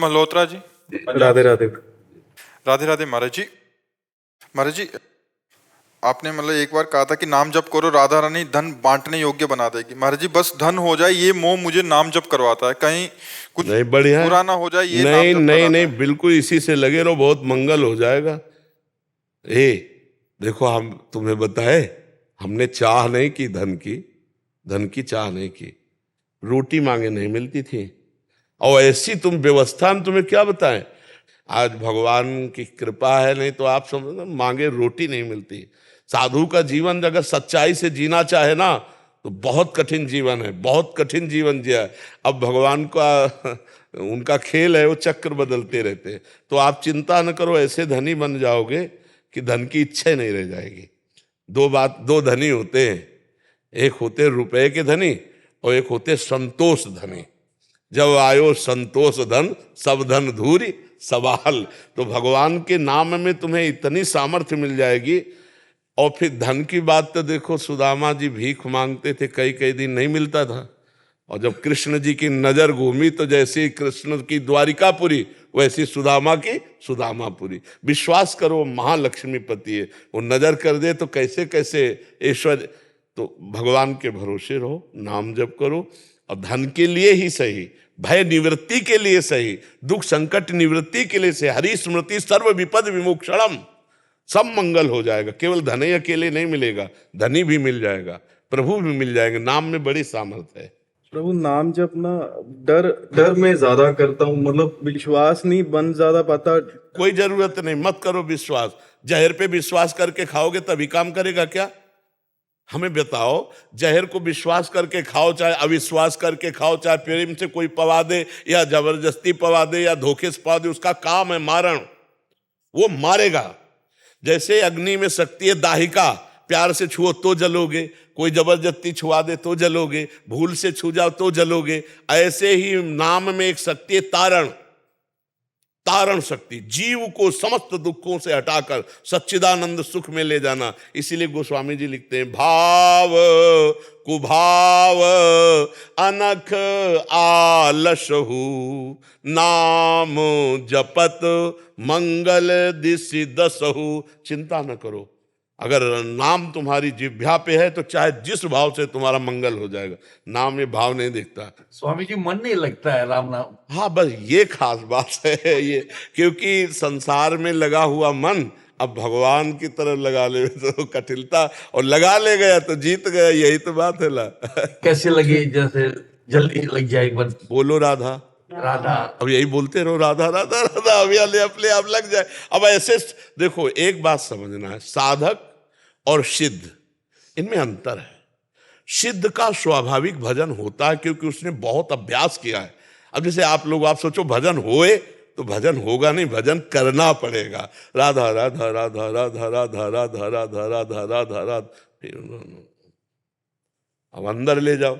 मल्होत्रा जी। राधे राधे। राधे राधे महाराज जी। महाराज जी, आपने मतलब एक बार कहा था कि नाम जप करो, राधा रानी धन बांटने योग्य बना देगी। महाराज जी, बस धन हो जाए ये मोह मुझे नाम जप करवाता है, कहीं कुछ नहीं, बढ़िया बुरा ना हो जाए ये नाम नहीं जप नहीं कराता नहीं, है। बिल्कुल इसी से लगे रहो, बहुत मंगल हो जाएगा। देखो, हम तुम्हें बताए, हमने चाह नहीं की धन की चाह नहीं की, रोटी मांगे नहीं मिलती थी। और ऐसी तुम व्यवस्था हम तुम्हें क्या बताएं। आज भगवान की कृपा है, नहीं तो आप समझो मांगे रोटी नहीं मिलती। साधु का जीवन अगर सच्चाई से जीना चाहे ना तो बहुत कठिन जीवन है, बहुत कठिन जीवन जिया है। अब भगवान का उनका खेल है, वो चक्र बदलते रहते हैं। तो आप चिंता न करो, ऐसे धनी बन जाओगे कि धन की इच्छा ही नहीं रह जाएगी। दो धनी होते हैं, एक होते रुपए के धनी और एक होते संतोष धनी। जब आयो संतोष धन, सब धन धूरी सवाल। तो भगवान के नाम में तुम्हें इतनी सामर्थ्य मिल जाएगी। और फिर धन की बात तो देखो, सुदामा जी भीख मांगते थे, कई कई दिन नहीं मिलता था। और जब कृष्ण जी की नजर घूमी तो जैसे कृष्ण की द्वारिकापुरी वैसी सुदामा की सुदामापुरी। विश्वास करो, महालक्ष्मीपति है, वो नजर कर दे तो कैसे कैसे ऐश्वर्य। तो भगवान के भरोसे रहो, नाम जप करो। और धन के लिए ही सही, भय निवृत्ति के लिए सही, दुख संकट निवृत्ति के लिए सही, हरि स्मृति सर्व विपद विमोक्षणम, सब मंगल हो जाएगा। केवल धन ही अकेले नहीं मिलेगा, धनी भी मिल जाएगा, प्रभु भी मिल जाएंगे। नाम में बड़ी सामर्थ्य है। प्रभु नाम जप ना, डर मैं ज्यादा करता हूँ, मतलब विश्वास नहीं बन ज्यादा पाता। कोई जरूरत नहीं, मत करो विश्वास। जहर पे विश्वास करके खाओगे तभी काम करेगा क्या? हमें बताओ, जहर को विश्वास करके खाओ, चाहे अविश्वास करके खाओ, चाहे प्रेम से कोई पवा दे या जबरदस्ती पवा दे या धोखे से पवा दे, उसका काम है मारण, वो मारेगा। जैसे अग्नि में शक्ति है दाहिका, प्यार से छुओ तो जलोगे, कोई जबरदस्ती छुआ दे तो जलोगे, भूल से छू जाओ तो जलोगे। ऐसे ही नाम में एक शक्ति है तारण शक्ति, जीव को समस्त दुखों से हटाकर सच्चिदानंद सुख में ले जाना। इसीलिए गोस्वामी जी लिखते हैं, भाव कुभाव अनख आलसहु, नाम जपत मंगल दिशि दसहु। चिंता न करो, अगर नाम तुम्हारी जिह्वा पे है तो चाहे जिस भाव से तुम्हारा मंगल हो जाएगा। नाम में भाव नहीं दिखता। स्वामी जी, मन नहीं लगता है राम नाम। हाँ, बस ये खास बात है ये, क्योंकि संसार में लगा हुआ मन अब भगवान की तरफ लगा ले तो कठिनता, और लगा ले गया तो जीत गया। यही तो बात है ला। कैसे लगे, जैसे जल्दी लग जाए मन। बोलो राधा राधा, अब यही बोलते रहो, राधा राधा राधा, अभी अपने आप लग जाए। अब ऐसे देखो, एक बात समझना है, साधक और सिद्ध, इनमें अंतर है। सिद्ध का स्वाभाविक भजन होता है क्योंकि उसने बहुत अभ्यास किया है। अब जैसे आप सोचो भजन होए तो भजन होगा नहीं, भजन करना पड़ेगा। राधा राधा राधा राधा राधा राधा राधा राधा राधा राधा, फिर अब अंदर ले जाओ,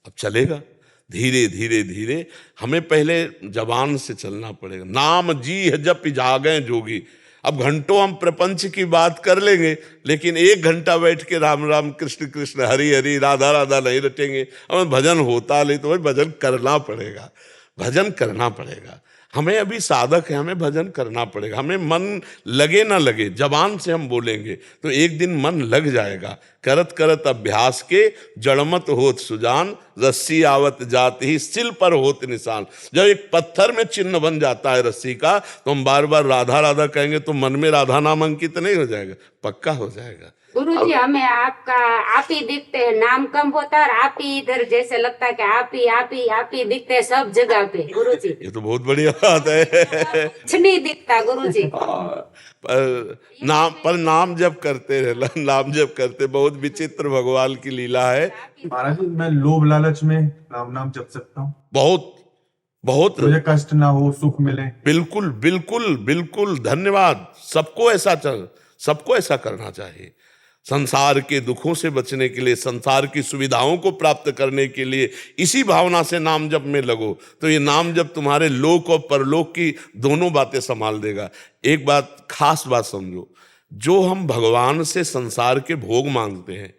अब चलेगा धीरे धीरे धीरे। हमें पहले जबान से चलना पड़ेगा। नाम जी है जप जागे जोगी। अब घंटों हम प्रपंच की बात कर लेंगे, लेकिन 1 घंटा बैठ के राम राम कृष्ण कृष्ण हरि हरि राधा राधा नहीं रटेंगे। हमें भजन होता नहीं तो भाई भजन करना पड़ेगा, भजन करना पड़ेगा। हमें अभी साधक है, हमें भजन करना पड़ेगा। हमें मन लगे ना लगे, जबान से हम बोलेंगे तो एक दिन मन लग जाएगा। करत करत अभ्यास के जड़मत होत सुजान, रस्सी आवत जाती ही सिल पर होत निशान। जब एक पत्थर में चिन्ह बन जाता है रस्सी का, तो हम बार बार राधा राधा कहेंगे तो मन में राधा नाम अंकित नहीं हो जाएगा, पक्का हो जाएगा। गुरुजी, हमें आप ही दिखते हैं, नाम कम होता है और आप ही इधर जैसे लगता है कि आप ही दिखते हैं सब जगह पे गुरुजी। ये तो बहुत बढ़िया बात है। कुछ नहीं दिखता गुरुजी। पर नाम जब करते रहे, नाम जब करते, बहुत विचित्र भगवान की लीला है। महाराज जी, मैं लोभ लालच में नाम जप सकता हूँ? बहुत मुझे कष्ट ना हो, सुख मिले। बिल्कुल बिल्कुल बिल्कुल, धन्यवाद। सबको ऐसा करना चाहिए। संसार के दुखों से बचने के लिए, संसार की सुविधाओं को प्राप्त करने के लिए इसी भावना से नाम जप में लगो, तो ये नाम जप तुम्हारे लोक और परलोक की दोनों बातें संभाल देगा। एक बात, खास बात समझो, जो हम भगवान से संसार के भोग मांगते हैं,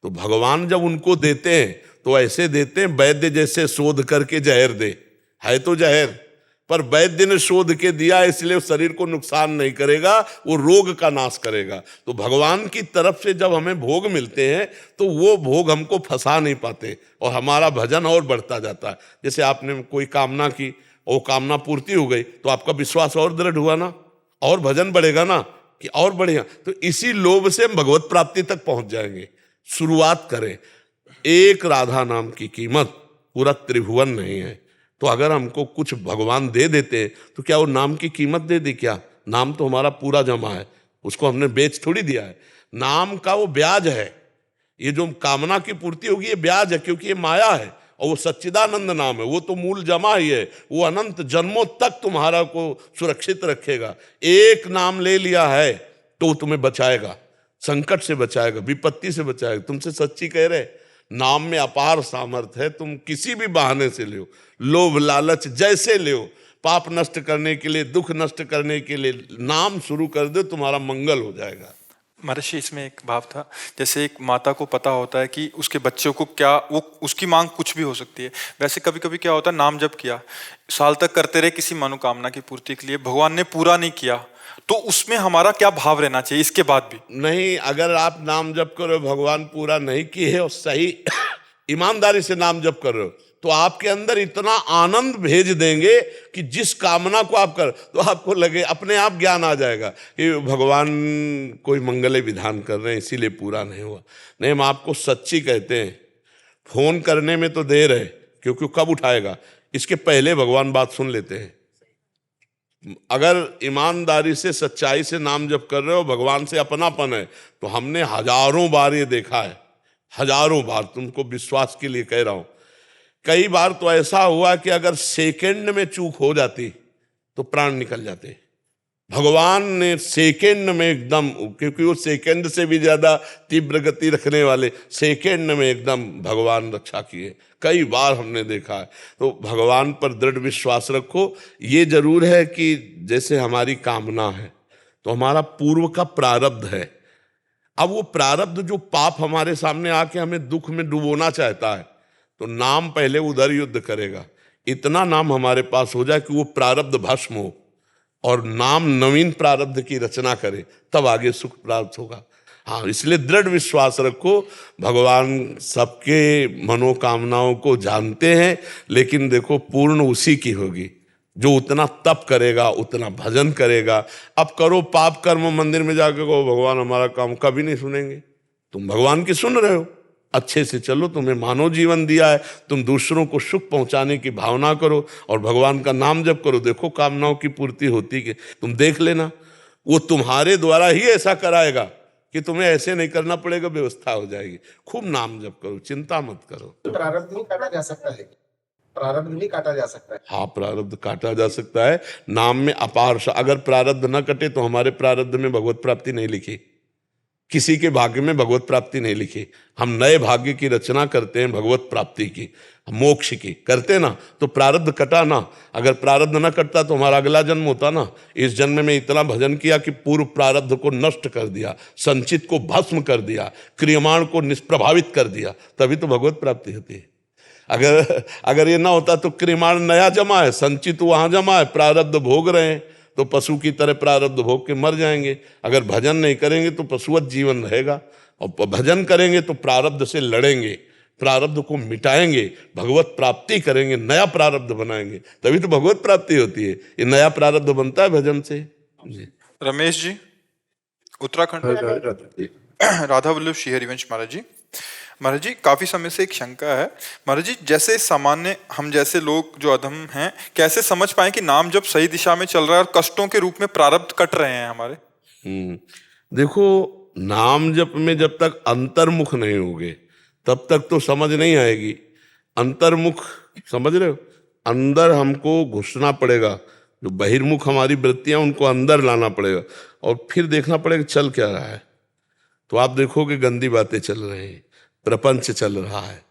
तो भगवान जब उनको देते हैं तो ऐसे देते हैं वैद्य जैसे शोध करके जहर दे, है तो जहर, पर वैद्य ने शोध के दिया इसलिए शरीर को नुकसान नहीं करेगा, वो रोग का नाश करेगा। तो भगवान की तरफ से जब हमें भोग मिलते हैं तो वो भोग हमको फंसा नहीं पाते और हमारा भजन और बढ़ता जाता है। जैसे आपने कोई कामना की, वो कामना पूर्ति हो गई तो आपका विश्वास और दृढ़ हुआ ना, और भजन बढ़ेगा ना कि और बढ़ेगा। तो इसी लोभ से हम भगवत प्राप्ति तक पहुंच जाएंगे। शुरुआत करें। एक राधा नाम की कीमत पूरा त्रिभुवन नहीं है। तो अगर हमको कुछ भगवान दे देते हैं तो क्या वो नाम की कीमत दे दी? क्या नाम तो हमारा पूरा जमा है, उसको हमने बेच थोड़ी दिया है। नाम का वो ब्याज है। ये जो कामना की पूर्ति होगी ये ब्याज है, क्योंकि ये माया है और वो सच्चिदानंद नाम है, वो तो मूल जमा ही है। वो अनंत जन्मों तक तुम्हारा को सुरक्षित रखेगा। एक नाम ले लिया है तो वो तुम्हें बचाएगा, संकट से बचाएगा, विपत्ति से बचाएगा। तुमसे सच्ची कह रहे, नाम में अपार सामर्थ्य है। तुम किसी भी बहाने से ले, लोभ लालच जैसे ले, पाप नष्ट करने के लिए, दुख नष्ट करने के लिए नाम शुरू कर दो, तुम्हारा मंगल हो जाएगा। महर्षि इसमें एक भाव था, जैसे एक माता को पता होता है कि उसके बच्चों को क्या, वो उसकी मांग कुछ भी हो सकती है, वैसे कभी कभी क्या होता है, नाम जप किया, साल तक करते रहे किसी मनोकामना की पूर्ति के लिए, भगवान ने पूरा नहीं किया, तो उसमें हमारा क्या भाव रहना चाहिए इसके बाद भी? नहीं, अगर आप नाम जप करो, भगवान पूरा नहीं किए और सही ईमानदारी से नाम जप कर रहे हो, तो आपके अंदर इतना आनंद भेज देंगे कि जिस कामना को आप कर, तो आपको लगे अपने आप ज्ञान आ जाएगा कि भगवान कोई मंगल विधान कर रहे हैं इसीलिए पूरा नहीं हुआ। नहीं, हम आपको सच्ची कहते हैं। फोन करने में तो देर है क्योंकि कब उठाएगा, इसके पहले भगवान बात सुन लेते हैं। अगर ईमानदारी से सच्चाई से नाम जप कर रहे हो, भगवान से अपनापन है, तो हमने हजारों बार ये देखा है, हजारों बार, तुमको विश्वास के लिए कह रहा हूं। कई बार तो ऐसा हुआ कि अगर सेकंड में चूक हो जाती तो प्राण निकल जाते। भगवान ने सेकंड में एकदम, क्योंकि वो सेकंड से भी ज्यादा तीव्र गति रखने वाले, सेकंड में एकदम भगवान रक्षा किए। कई बार हमने देखा है। तो भगवान पर दृढ़ विश्वास रखो। ये जरूर है कि जैसे हमारी कामना है तो हमारा पूर्व का प्रारब्ध है। अब वो प्रारब्ध जो पाप हमारे सामने आके हमें दुख में डुबोना चाहता है, तो नाम पहले उधर युद्ध करेगा। इतना नाम हमारे पास हो जाए कि वो प्रारब्ध भस्म हो और नाम नवीन प्रारब्ध की रचना करे, तब आगे सुख प्राप्त होगा। हाँ, इसलिए दृढ़ विश्वास रखो। भगवान सबके मनोकामनाओं को जानते हैं, लेकिन देखो पूर्ण उसी की होगी जो उतना तप करेगा, उतना भजन करेगा। अब करो पाप कर्म, मंदिर में जाकर कहो भगवान हमारा काम, कभी नहीं सुनेंगे। तुम भगवान की सुन रहे हो, अच्छे से चलो, तुम्हें मानव जीवन दिया है, तुम दूसरों को सुख पहुंचाने की भावना करो और भगवान का नाम जप करो। देखो कामनाओं की पूर्ति होती कि तुम देख लेना, वो तुम्हारे द्वारा ही ऐसा कराएगा कि तुम्हें ऐसे नहीं करना पड़ेगा, व्यवस्था हो जाएगी। खूब नाम जप करो, चिंता मत करो। प्रारब्ध नहीं काटा जा सकता है, प्रारब्ध नहीं काटा जा सकता है। हाँ, प्रारब्ध काटा जा सकता है। नाम में अपार, अगर प्रारब्ध न कटे तो हमारे प्रारब्ध में भगवत प्राप्ति नहीं लिखी, किसी के भाग्य में भगवत प्राप्ति नहीं लिखी। हम नए भाग्य की रचना करते हैं, भगवत प्राप्ति की, मोक्ष की करते ना, तो प्रारब्ध कटा ना। अगर प्रारब्ध न कटता तो हमारा अगला जन्म होता ना। इस जन्म में इतना भजन किया कि पूर्व प्रारब्ध को नष्ट कर दिया, संचित को भस्म कर दिया, क्रियमाण को निष्प्रभावित कर दिया, तभी तो भगवत प्राप्ति होती है। अगर ये ना होता तो क्रियमाण नया जमा है, संचित वहां जमा है, प्रारब्ध भोग रहे हैं, तो पशु की तरह प्रारब्ध भोग के मर जाएंगे। अगर भजन नहीं करेंगे तो पशुवत जीवन रहेगा, और भजन करेंगे तो प्रारब्ध से लड़ेंगे, प्रारब्ध को मिटाएंगे, भगवत प्राप्ति करेंगे, नया प्रारब्ध बनाएंगे, तभी तो भगवत प्राप्ति होती है। ये नया प्रारब्ध बनता है भजन से। जी रमेश जी, उत्तराखंड, राधा वल्लभ श्री हरिवंश महाराज जी। महाराज जी, काफी समय से एक शंका है महाराज जी, जैसे सामान्य हम जैसे लोग जो अधम हैं, कैसे समझ पाए कि नाम जब सही दिशा में चल रहा है और कष्टों के रूप में प्रारब्ध कट रहे हैं हमारे? देखो, नाम जप में जब तक अंतर्मुख नहीं होगे तब तक तो समझ नहीं आएगी। अंतर्मुख समझ रहे हो, अंदर हमको घुसना पड़ेगा। जो बहिर्मुख हमारी वृत्तियां, उनको अंदर लाना पड़ेगा और फिर देखना पड़ेगा चल क्या रहा है। तो आप देखोगे गंदी बातें चल रही हैं, प्रपंच चल रहा है,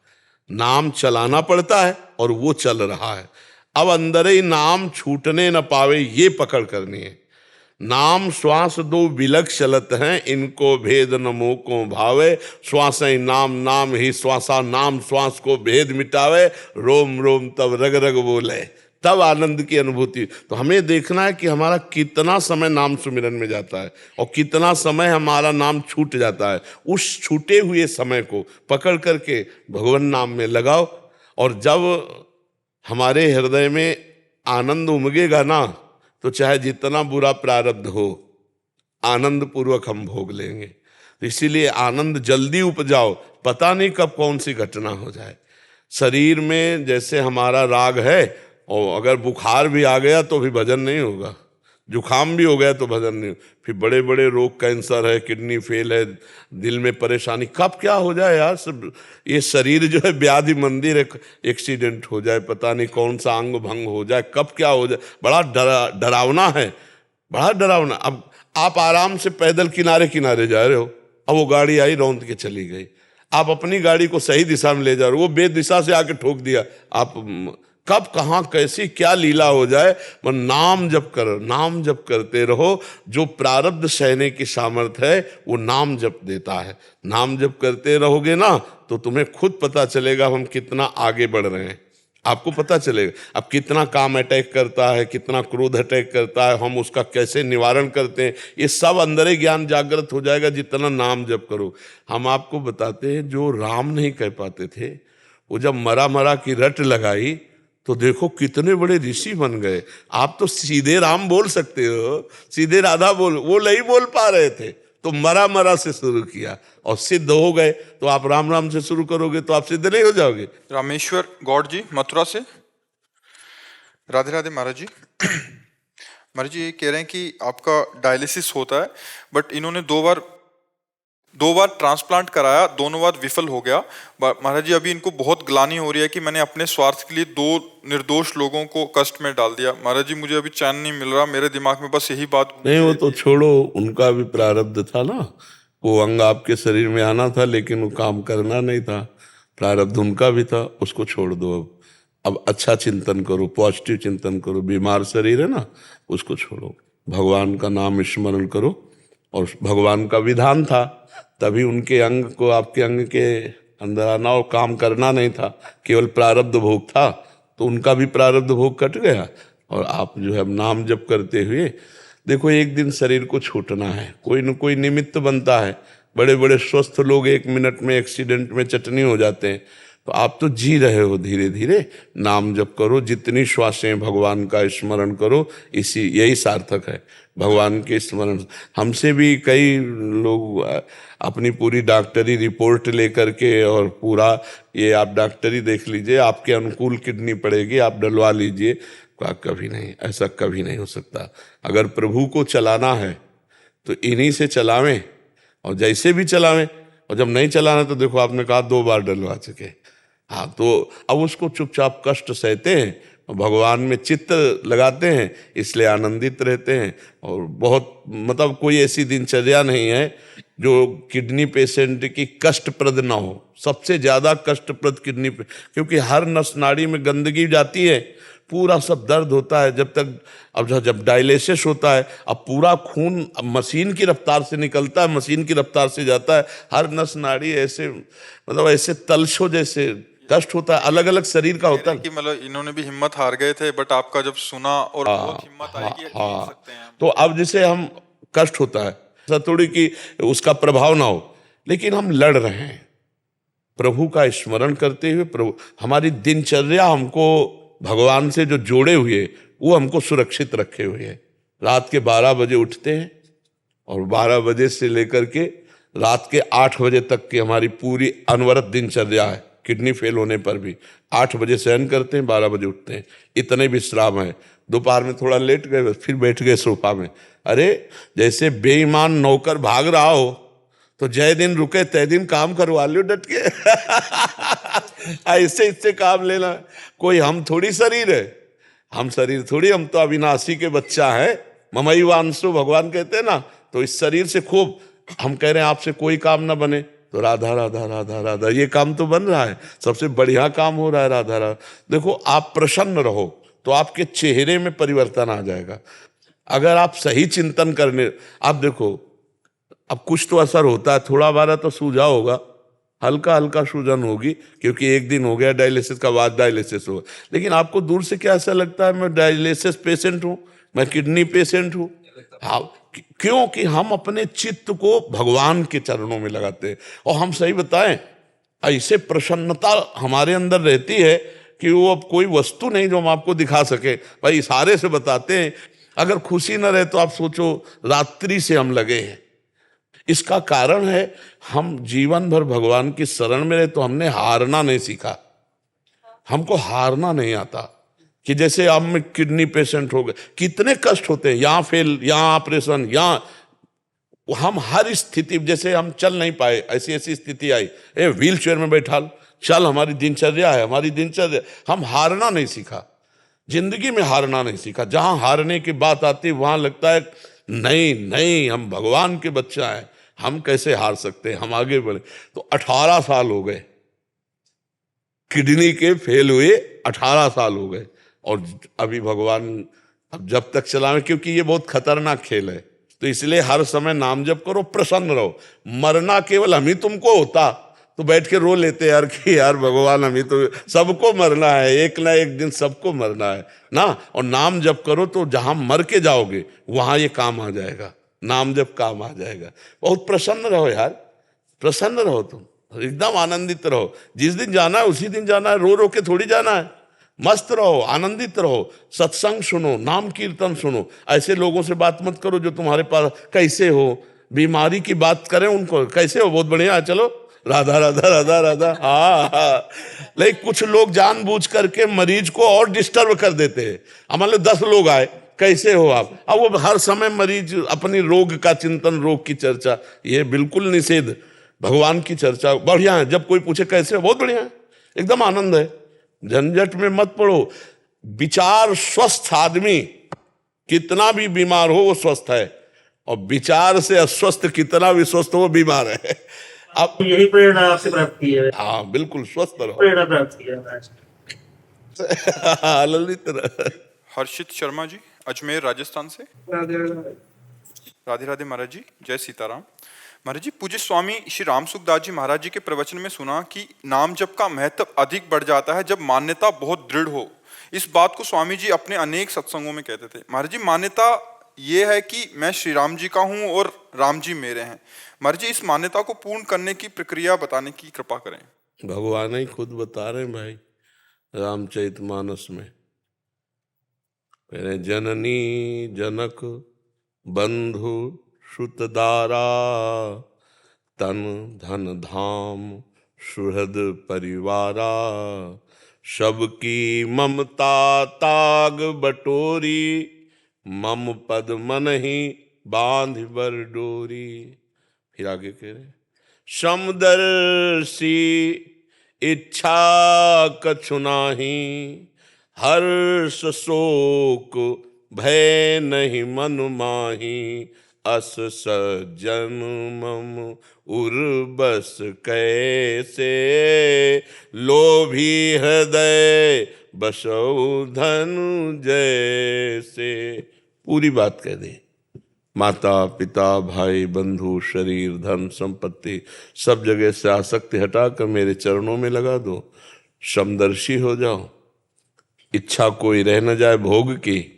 नाम चलाना पड़ता है और वो चल रहा है। अब अंदर ही नाम छूटने न पावे, ये पकड़ करनी है। नाम श्वास दो बिलक चलत हैं, इनको भेद न मोह को भावे, श्वास ही नाम नाम ही श्वासा नाम श्वास को भेद मिटावे, रोम रोम तब रग रग बोले, तब आनंद की अनुभूति। तो हमें देखना है कि हमारा कितना समय नाम सुमिरन में जाता है और कितना समय हमारा नाम छूट जाता है। उस छूटे हुए समय को पकड़ करके भगवान नाम में लगाओ, और जब हमारे हृदय में आनंद उमगेगा ना, तो चाहे जितना बुरा प्रारब्ध हो, आनंद पूर्वक हम भोग लेंगे। तो इसीलिए आनंद जल्दी उपजाओ, पता नहीं कब कौन सी घटना हो जाए। शरीर में जैसे हमारा राग है, और अगर बुखार भी आ गया तो भी भजन नहीं होगा, जुखाम भी हो गया तो भजन नहीं, फिर बड़े बड़े रोग, कैंसर है, किडनी फेल है, दिल में परेशानी, कब क्या हो जाए यार। सब ये शरीर जो है व्याधि मंदिर है, एक्सीडेंट हो जाए, पता नहीं कौन सा अंग भंग हो जाए, कब क्या हो जाए, बड़ा डरावना है, बड़ा डरावना। अब आप आराम से पैदल किनारे किनारे जा रहे हो, अब वो गाड़ी आई रौंद के चली गई, आप अपनी गाड़ी को सही दिशा में ले जा रहे हो, वो बेदिशा से आके ठोक दिया, आप कब कहाँ कैसी क्या लीला हो जाए। पर नाम जप करो, नाम जप करते रहो, जो प्रारब्ध सहने की सामर्थ्य है वो नाम जप देता है। नाम जप करते रहोगे ना, तो तुम्हें खुद पता चलेगा हम कितना आगे बढ़ रहे हैं, आपको पता चलेगा। अब कितना काम अटैक करता है, कितना क्रोध अटैक करता है, हम उसका कैसे निवारण करते हैं, ये सब अंदर ही ज्ञान जागृत हो जाएगा जितना नाम जप करो। हम आपको बताते हैं, जो राम नहीं कह पाते थे, वो जब मरा मरा की रट लगाई तो देखो कितने बड़े ऋषि बन गए। आप तो सीधे राम बोल सकते हो, सीधे राधा बोल, वो नहीं बोल पा रहे थे, तो मरा मरा से शुरू किया और सिद्ध हो गए। तो आप राम राम से शुरू करोगे तो आप सिद्ध नहीं हो जाओगे। रामेश्वर गौड़ जी मथुरा से, राधे राधे महाराज जी। महाराज जी ये कह रहे हैं कि आपका डायलिसिस होता है, बट इन्होंने दो बार ट्रांसप्लांट कराया, दोनों बार विफल हो गया। महाराज जी अभी इनको बहुत ग्लानि हो रही है कि मैंने अपने स्वार्थ के लिए 2 निर्दोष लोगों को कष्ट में डाल दिया। महाराज जी मुझे अभी चैन नहीं मिल रहा, मेरे दिमाग में बस यही बात नहीं, वो तो छोड़ो, उनका भी प्रारब्ध था ना, वो अंग आपके शरीर में आना था लेकिन वो काम करना नहीं था, प्रारब्ध उनका भी था, उसको छोड़ दो। अब अच्छा चिंतन करो, पॉजिटिव चिंतन करो। बीमार शरीर है ना, उसको छोड़ो, भगवान का नाम स्मरण करो। और भगवान का विधान था, तभी उनके अंग को आपके अंग के अंदर आना और काम करना नहीं था, केवल प्रारब्ध भोग था, तो उनका भी प्रारब्ध भोग कट गया। और आप जो है नाम जप करते हुए देखो, एक दिन शरीर को छूटना है, कोई न कोई निमित्त बनता है। बड़े बड़े स्वस्थ लोग 1 मिनट में एक्सीडेंट में चटनी हो जाते हैं, तो आप तो जी रहे हो, धीरे धीरे नाम जप करो, जितनी श्वासें भगवान का स्मरण करो, यही सार्थक है भगवान के स्मरण। हमसे भी कई लोग अपनी पूरी डॉक्टरी रिपोर्ट लेकर के, और पूरा ये आप डॉक्टरी देख लीजिए, आपके अनुकूल किडनी पड़ेगी, आप डलवा लीजिए, कभी नहीं, ऐसा कभी नहीं हो सकता। अगर प्रभु को चलाना है तो इन्हीं से चलावें, और जैसे भी चलावें। और जब नहीं चलाना तो देखो, आपने कहा 2 बार डलवा चुके, हाँ, तो अब उसको चुपचाप कष्ट सहते हैं, भगवान में चित्त लगाते हैं, इसलिए आनंदित रहते हैं। और बहुत मतलब कोई ऐसी दिनचर्या नहीं है जो किडनी पेशेंट की कष्टप्रद ना हो। सबसे ज़्यादा कष्टप्रद किडनी पे, क्योंकि हर नस नाड़ी में गंदगी जाती है, पूरा सब दर्द होता है। जब डायलिसिस होता है, अब पूरा खून मशीन की रफ्तार से निकलता है, मशीन की रफ्तार से जाता है, हर नस नाड़ी ऐसे मतलब ऐसे तलछो जैसे कष्ट होता है, अलग अलग शरीर का होता है। कि मतलब इन्होंने भी हिम्मत हार गए थे, बट आपका जब सुना और बहुत हिम्मत आएगी, हाँ, सकते हैं। तो अब जैसे हम कष्ट होता है, ऐसा थोड़ी कि उसका प्रभाव ना हो, लेकिन हम लड़ रहे हैं प्रभु का स्मरण करते हुए। प्रभु हमारी दिनचर्या हमको भगवान से जो जोड़े हुए, वो हमको सुरक्षित रखे हुए हैं। रात के 12 बजे उठते हैं, और 12 बजे से लेकर के रात के 8 बजे तक की हमारी पूरी अनवरत दिनचर्या है। किडनी फेल होने पर भी 8 बजे शयन करते हैं, 12 बजे उठते हैं, इतने विश्राम है। दोपहर में थोड़ा लेट गए, फिर बैठ गए सोफा में। अरे जैसे बेईमान नौकर भाग रहा हो, तो जय दिन रुके तय दिन काम करवा लो डट के। ऐसे इससे काम लेना, कोई हम थोड़ी शरीर है, हम शरीर थोड़ी, हम तो अविनाशी के बच्चा है, ममई वांसु भगवान कहते हैं ना। तो इस शरीर से खूब हम कह रहे हैं आपसे कोई काम ना बने, तो राधा राधा राधा राधा, ये काम तो बन रहा है, सबसे बढ़िया काम हो रहा है, राधा राधा। देखो, आप प्रसन्न रहो तो आपके चेहरे में परिवर्तन आ जाएगा। अगर आप सही चिंतन करने, आप देखो, अब कुछ तो असर होता है, थोड़ा बारा तो सूझा होगा, हल्का हल्का सूजन होगी, क्योंकि एक दिन हो गया डायलिसिस का, बाद डायलिसिस होगा। लेकिन आपको दूर से क्या ऐसा लगता है मैं डायलिसिस पेशेंट हूं, मैं किडनी पेशेंट हूं? हाँ, क्योंकि हम अपने चित्त को भगवान के चरणों में लगाते हैं। और हम सही बताएं, ऐसे प्रसन्नता हमारे अंदर रहती है कि वो अब कोई वस्तु नहीं जो हम आपको दिखा सके, भाई इशारे से बताते हैं। अगर खुशी न रहे तो आप सोचो रात्रि से हम लगे हैं। इसका कारण है हम जीवन भर भगवान की शरण में रहे तो हमने हारना नहीं सीखा, हमको हारना नहीं आता। कि जैसे अब मैं किडनी पेशेंट हो गए, कितने कष्ट होते हैं, यहाँ फेल, यहाँ ऑपरेशन, यहाँ हम हर स्थिति, जैसे हम चल नहीं पाए, ऐसी ऐसी स्थिति आई, व्हील चेयर में बैठा चल, हमारी दिनचर्या है, हमारी दिनचर्या। हम हारना नहीं सीखा, जिंदगी में हारना नहीं सीखा। जहां हारने की बात आती वहां लगता है नहीं नहीं, हम भगवान के बच्चा हैं, हम कैसे हार सकते हैं, हम आगे बढ़े। तो 18 साल हो गए किडनी के फेल हुए, 18 साल हो गए। और अभी भगवान अब जब तक चलावे, क्योंकि ये बहुत खतरनाक खेल है, तो इसलिए हर समय नाम जप करो, प्रसन्न रहो। मरना केवल हम ही तुमको होता तो बैठ के रो लेते यार कि यार भगवान, हम ही तो, सबको मरना है, एक ना एक दिन सबको मरना है ना। और नाम जप करो तो जहां मर के जाओगे वहां ये काम आ जाएगा, नाम जप काम आ जाएगा। बहुत प्रसन्न रहो यार, प्रसन्न रहो, तुम एकदम आनंदित रहो। जिस दिन जाना है उसी दिन जाना है, रो रो के थोड़ी जाना है। मस्त रहो, आनंदित रहो, सत्संग सुनो, नाम कीर्तन सुनो। ऐसे लोगों से बात मत करो जो तुम्हारे पास कैसे हो, बीमारी की बात करें उनको, कैसे हो, बहुत बढ़िया, चलो राधा राधा राधा राधा, हाँ। लेकिन कुछ लोग जानबूझ करके मरीज को और डिस्टर्ब कर देते हैं। अब मान लो 10 लोग आए, कैसे हो आप, अब वो हर समय मरीज अपनी रोग का चिंतन, रोग की चर्चा, ये बिल्कुल निषेध। भगवान की चर्चा बढ़िया है, जब कोई पूछे कैसे हो, बहुत बढ़िया है, एकदम आनंद है, झंझट में मत पड़ो। विचार स्वस्थ आदमी कितना भी बीमार हो वो स्वस्थ है, और विचार से अस्वस्थ कितना भी स्वस्थ हो वो बीमार है। अब यही प्रेरणा आपसे प्राप्त की है, हाँ बिल्कुल, स्वस्थ रहो, प्रेरणा प्राप्त की है। ललित रहो। हर्षित शर्मा जी, अजमेर राजस्थान से। राधे राधे महाराज जी, जय सीताराम। महाराज जी, पूज्य स्वामी श्री राम सुखदास जी महाराज जी के प्रवचन में सुना कि नाम जप का महत्व अधिक बढ़ जाता है जब मान्यता बहुत दृढ़ हो। इस बात को स्वामी जी अपने अनेक सत्संगों में कहते थे। महाराज जी, मान्यता ये है कि मैं श्री राम जी का हूँ और राम जी मेरे हैं। महाराज जी, इस मान्यता को पूर्ण करने की प्रक्रिया बताने की कृपा करें। भगवान ही खुद बता रहे हैं भाई रामचरितमानस में, पहले जननी जनक बंधु सुतदारा, तन धन धाम सुहृद परिवारा, सबकी ममता ताग बटोरी, मम पद मन ही बांध बर डोरी। फिर आगे कह रहे समदर्शी इच्छा कछु नाही, हर्ष शोक भय नहीं मन माही, अस सज्जन मम उर्बस कैसे, लोभी हृदय बसौ धनु जैसे। पूरी बात कह दी, माता पिता भाई बंधु शरीर धन संपत्ति सब जगह से आसक्ति हटाकर मेरे चरणों में लगा दो, समदर्शी हो जाओ, इच्छा कोई रह न जाए भोग की।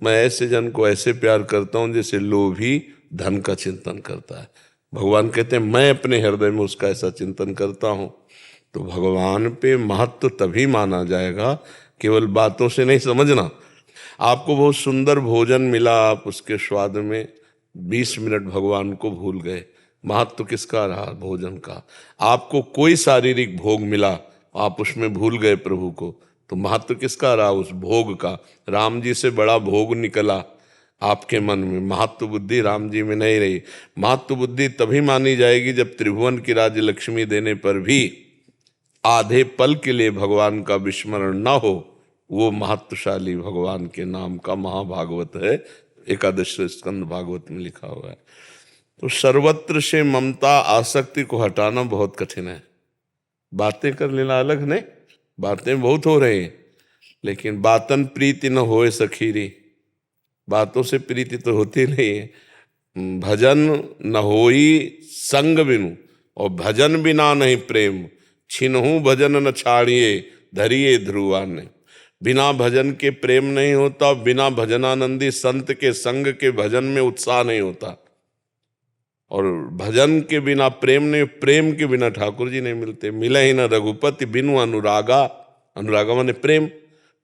मैं ऐसे जन को ऐसे प्यार करता हूं जैसे लोभी धन का चिंतन करता है। भगवान कहते हैं मैं अपने हृदय में उसका ऐसा चिंतन करता हूं। तो भगवान पे महत्व तभी माना जाएगा, केवल बातों से नहीं समझना। आपको बहुत सुंदर भोजन मिला, आप उसके स्वाद में 20 मिनट भगवान को भूल गए, महत्व किसका रहा भोजन का। आपको कोई शारीरिक भोग मिला, आप उसमें भूल गए प्रभु को, तो महत्व किसका रहा उस भोग का। राम जी से बड़ा भोग निकला आपके मन में, महत्व बुद्धि राम जी में नहीं रही। महत्व बुद्धि तभी मानी जाएगी जब त्रिभुवन की राज्य लक्ष्मी देने पर भी आधे पल के लिए भगवान का विस्मरण ना हो, वो महत्वशाली भगवान के नाम का महाभागवत है। एकादश स्कंद भागवत में लिखा हुआ है। तो सर्वत्र से ममता आसक्ति को हटाना बहुत कठिन है। बातें कर लेना अलग नहीं, बातें बहुत हो रही हैं, लेकिन बातन प्रीति न होए सखीरी, बातों से प्रीति तो होती नहीं है। भजन न होई संग बिनु, और भजन बिना नहीं प्रेम, छिनहु भजन न छाड़िए धरिए ध्रुवान ने। बिना भजन के प्रेम नहीं होता, बिना भजनानंदी संत के संग के भजन में उत्साह नहीं होता, और भजन के बिना प्रेम नहीं, प्रेम के बिना ठाकुर जी नहीं मिलते। मिले ही न रघुपति बिनु अनुरागा, अनुरागा माने प्रेम,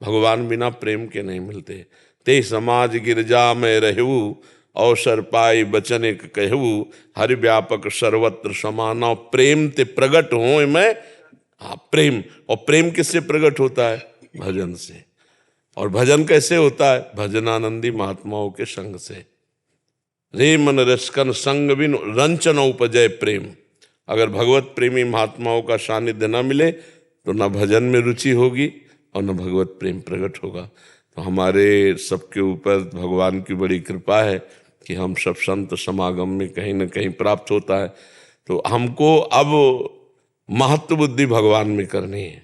भगवान बिना प्रेम के नहीं मिलते। ते समाज गिरजा में रहू, अवसर पाई बचन एक कहू, हरि व्यापक सर्वत्र समाना, प्रेम ते प्रगट हो मैं। हाँ प्रेम, और प्रेम किससे प्रगट होता है? भजन से। और भजन कैसे होता है? भजनानंदी महात्माओं के संग से। रे मन रसकन संग बिन रंचन उपजय प्रेम। अगर भगवत प्रेमी महात्माओं का सानिध्य न मिले तो न भजन में रुचि होगी और न भगवत प्रेम प्रकट होगा। तो हमारे सबके ऊपर भगवान की बड़ी कृपा है कि हम सब संत समागम में कहीं न कहीं प्राप्त होता है। तो हमको अब महत्व बुद्धि भगवान में करनी है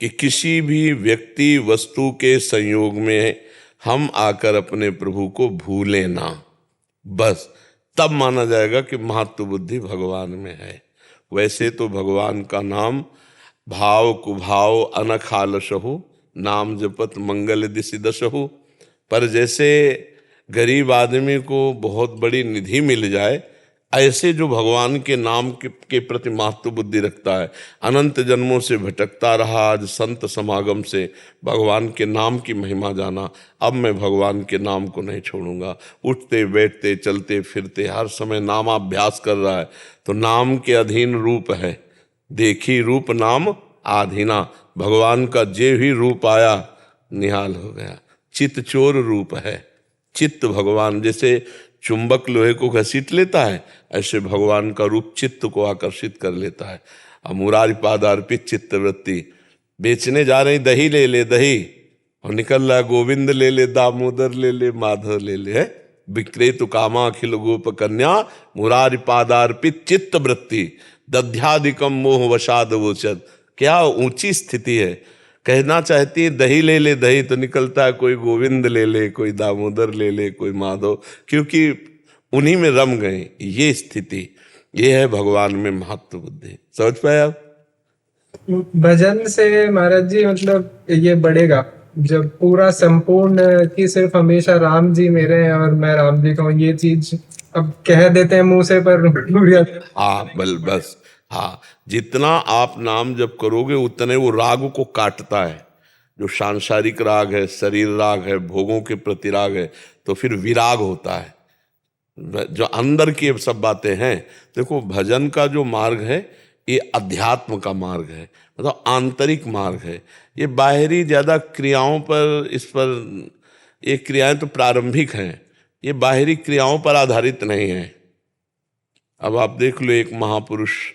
कि किसी भी व्यक्ति वस्तु के संयोग में हम आकर अपने प्रभु को भूलें ना, बस तब माना जाएगा कि महत्व बुद्धि भगवान में है। वैसे तो भगवान का नाम भाव कुभाव अनख आलसहु, नाम जपत मंगल दिशि दसहु। पर जैसे गरीब आदमी को बहुत बड़ी निधि मिल जाए, ऐसे जो भगवान के नाम के प्रति महत्व बुद्धि रखता है, अनंत जन्मों से भटकता रहा, आज संत समागम से भगवान के नाम की महिमा जाना, अब मैं भगवान के नाम को नहीं छोड़ूंगा। उठते बैठते चलते फिरते हर समय नामाभ्यास कर रहा है। तो नाम के अधीन रूप है, देखी रूप नाम आधीना। भगवान का जे भी रूप आया निहाल हो गया। चित्त चोर रूप है, चित्त भगवान जैसे चुंबक लोहे को घसीट लेता है, ऐसे भगवान का रूप चित्त को आकर्षित कर लेता है। अब मुरारी पाद अर्पित चित्त वृत्ति, बेचने जा रही दही ले ले दही, और निकल रहा गोविंद ले ले, दामोदर ले ले, माधव ले ले, है विक्रेतु कामा अखिल गोप कन्या, मुरारी पादार्पित चित्त वृत्ति, दध्यादिकम मोह वशाद वोचद। क्या ऊंची स्थिति है। कहना चाहती है दही ले ले दही, तो निकलता है कोई गोविंद ले ले, कोई दामोदर ले ले, कोई माधव, क्योंकि उन्हीं में रम गए। ये स्थिति, ये है भगवान में महत्व बुद्धि। समझ पाए आप? भजन से महाराज जी मतलब ये बढ़ेगा जब पूरा संपूर्ण कि सिर्फ हमेशा राम जी मेरे हैं और मैं राम जी का हूँ, ये चीज अब कह देते हैं मुंह से पर हाँ बस हाँ, जितना आप नाम जप करोगे उतने वो राग को काटता है। जो सांसारिक राग है, शरीर राग है, भोगों के प्रति राग है, तो फिर विराग होता है। जो अंदर की सब बातें हैं, देखो भजन का जो मार्ग है ये अध्यात्म का मार्ग है, मतलब आंतरिक मार्ग है। ये बाहरी ज्यादा क्रियाओं पर, इस पर ये क्रियाएं तो प्रारंभिक हैं, ये बाहरी क्रियाओं पर आधारित नहीं है। अब आप देख लो, एक महापुरुष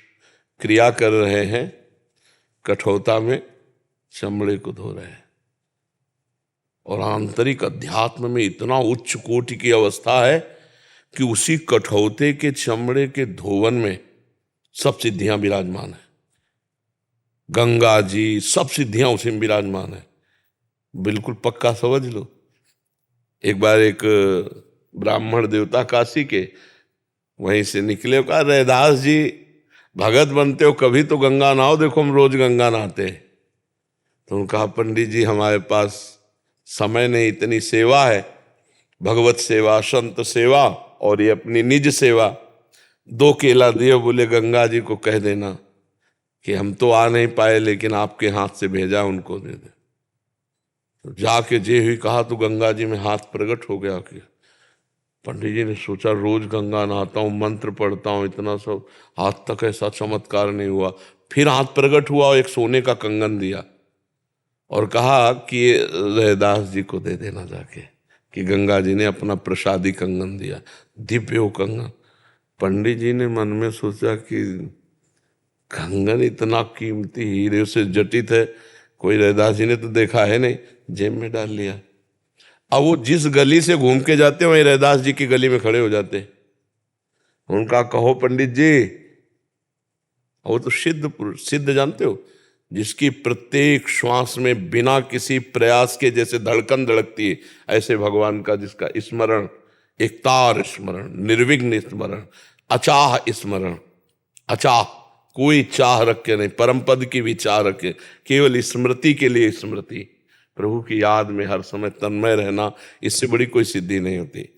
क्रिया कर रहे हैं, कठौता में चमड़े को धो रहे हैं, और आंतरिक अध्यात्म में इतना उच्च कोटि की अवस्था है कि उसी कठौते के चमड़े के धोवन में सब सिद्धियां विराजमान है। गंगा जी सब सिद्धियां उसी में विराजमान है। बिल्कुल पक्का समझ लो। एक बार एक ब्राह्मण देवता काशी के वहीं से निकले, कहा रैदास जी भगत बनते हो, कभी तो गंगा नहाओ, देखो हम रोज गंगा नहाते हैं। तो उन्होंने कहा पंडित जी हमारे पास समय नहीं, इतनी सेवा है, भगवत सेवा, संत सेवा और ये अपनी निज सेवा। 2 केला दिए, बोले गंगा जी को कह देना कि हम तो आ नहीं पाए, लेकिन आपके हाथ से भेजा, उनको दे दे। तो जाके जे हुई कहा तो गंगा जी में हाथ प्रकट हो गया। कि पंडित जी ने सोचा रोज गंगा नहाता हूँ, मंत्र पढ़ता हूँ, इतना सब, हाथ तक ऐसा चमत्कार नहीं हुआ। फिर हाथ प्रकट हुआ और एक सोने का कंगन दिया और कहा कि ये रैदास जी को दे देना जाके, कि गंगा जी ने अपना प्रसादी कंगन दिया, दिव्य हो कंगन। पंडित जी ने मन में सोचा कि कंगन इतना कीमती हीरे से जटित है, कोई रैदास जी ने तो देखा है नहीं, जेब में डाल लिया। अब वो जिस गली से घूम के जाते वहीं रैदास जी की गली में खड़े हो जाते। उनका कहो पंडित जी, वो तो सिद्ध पुरुष, सिद्ध जानते हो, जिसकी प्रत्येक श्वास में बिना किसी प्रयास के जैसे धड़कन धड़कती है, ऐसे भगवान का जिसका स्मरण, एकतार स्मरण, निर्विघ्न स्मरण, अचाह स्मरण, अचाह कोई चाह रखे नहीं, परम पद की भी चाह रखे, केवल स्मृति के लिए स्मृति, प्रभु की याद में हर समय तन्मय रहना, इससे बड़ी कोई सिद्धि नहीं होती।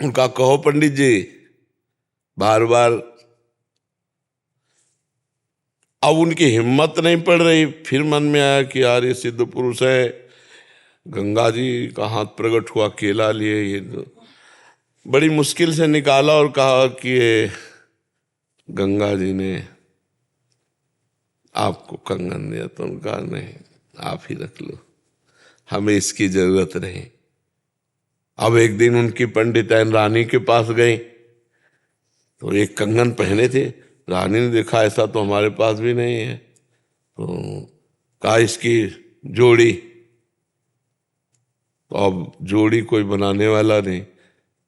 उनका कहो पंडित जी बार बार, अब उनकी हिम्मत नहीं पड़ रही, फिर मन में आया कि यार ये सिद्ध पुरुष है, गंगा जी का हाथ प्रकट हुआ, केला लिए, ये तो बड़ी मुश्किल से निकाला और कहा कि ये गंगा जी ने आपको कंगन दिया, तो उनका नहीं, आप ही रख लो, हमें इसकी जरूरत नहीं। अब एक दिन उनकी पंडिताइन रानी के पास गई, तो एक कंगन पहने थे, रानी ने देखा ऐसा तो हमारे पास भी नहीं है, तो कहा इसकी जोड़ी, तो अब जोड़ी कोई बनाने वाला नहीं,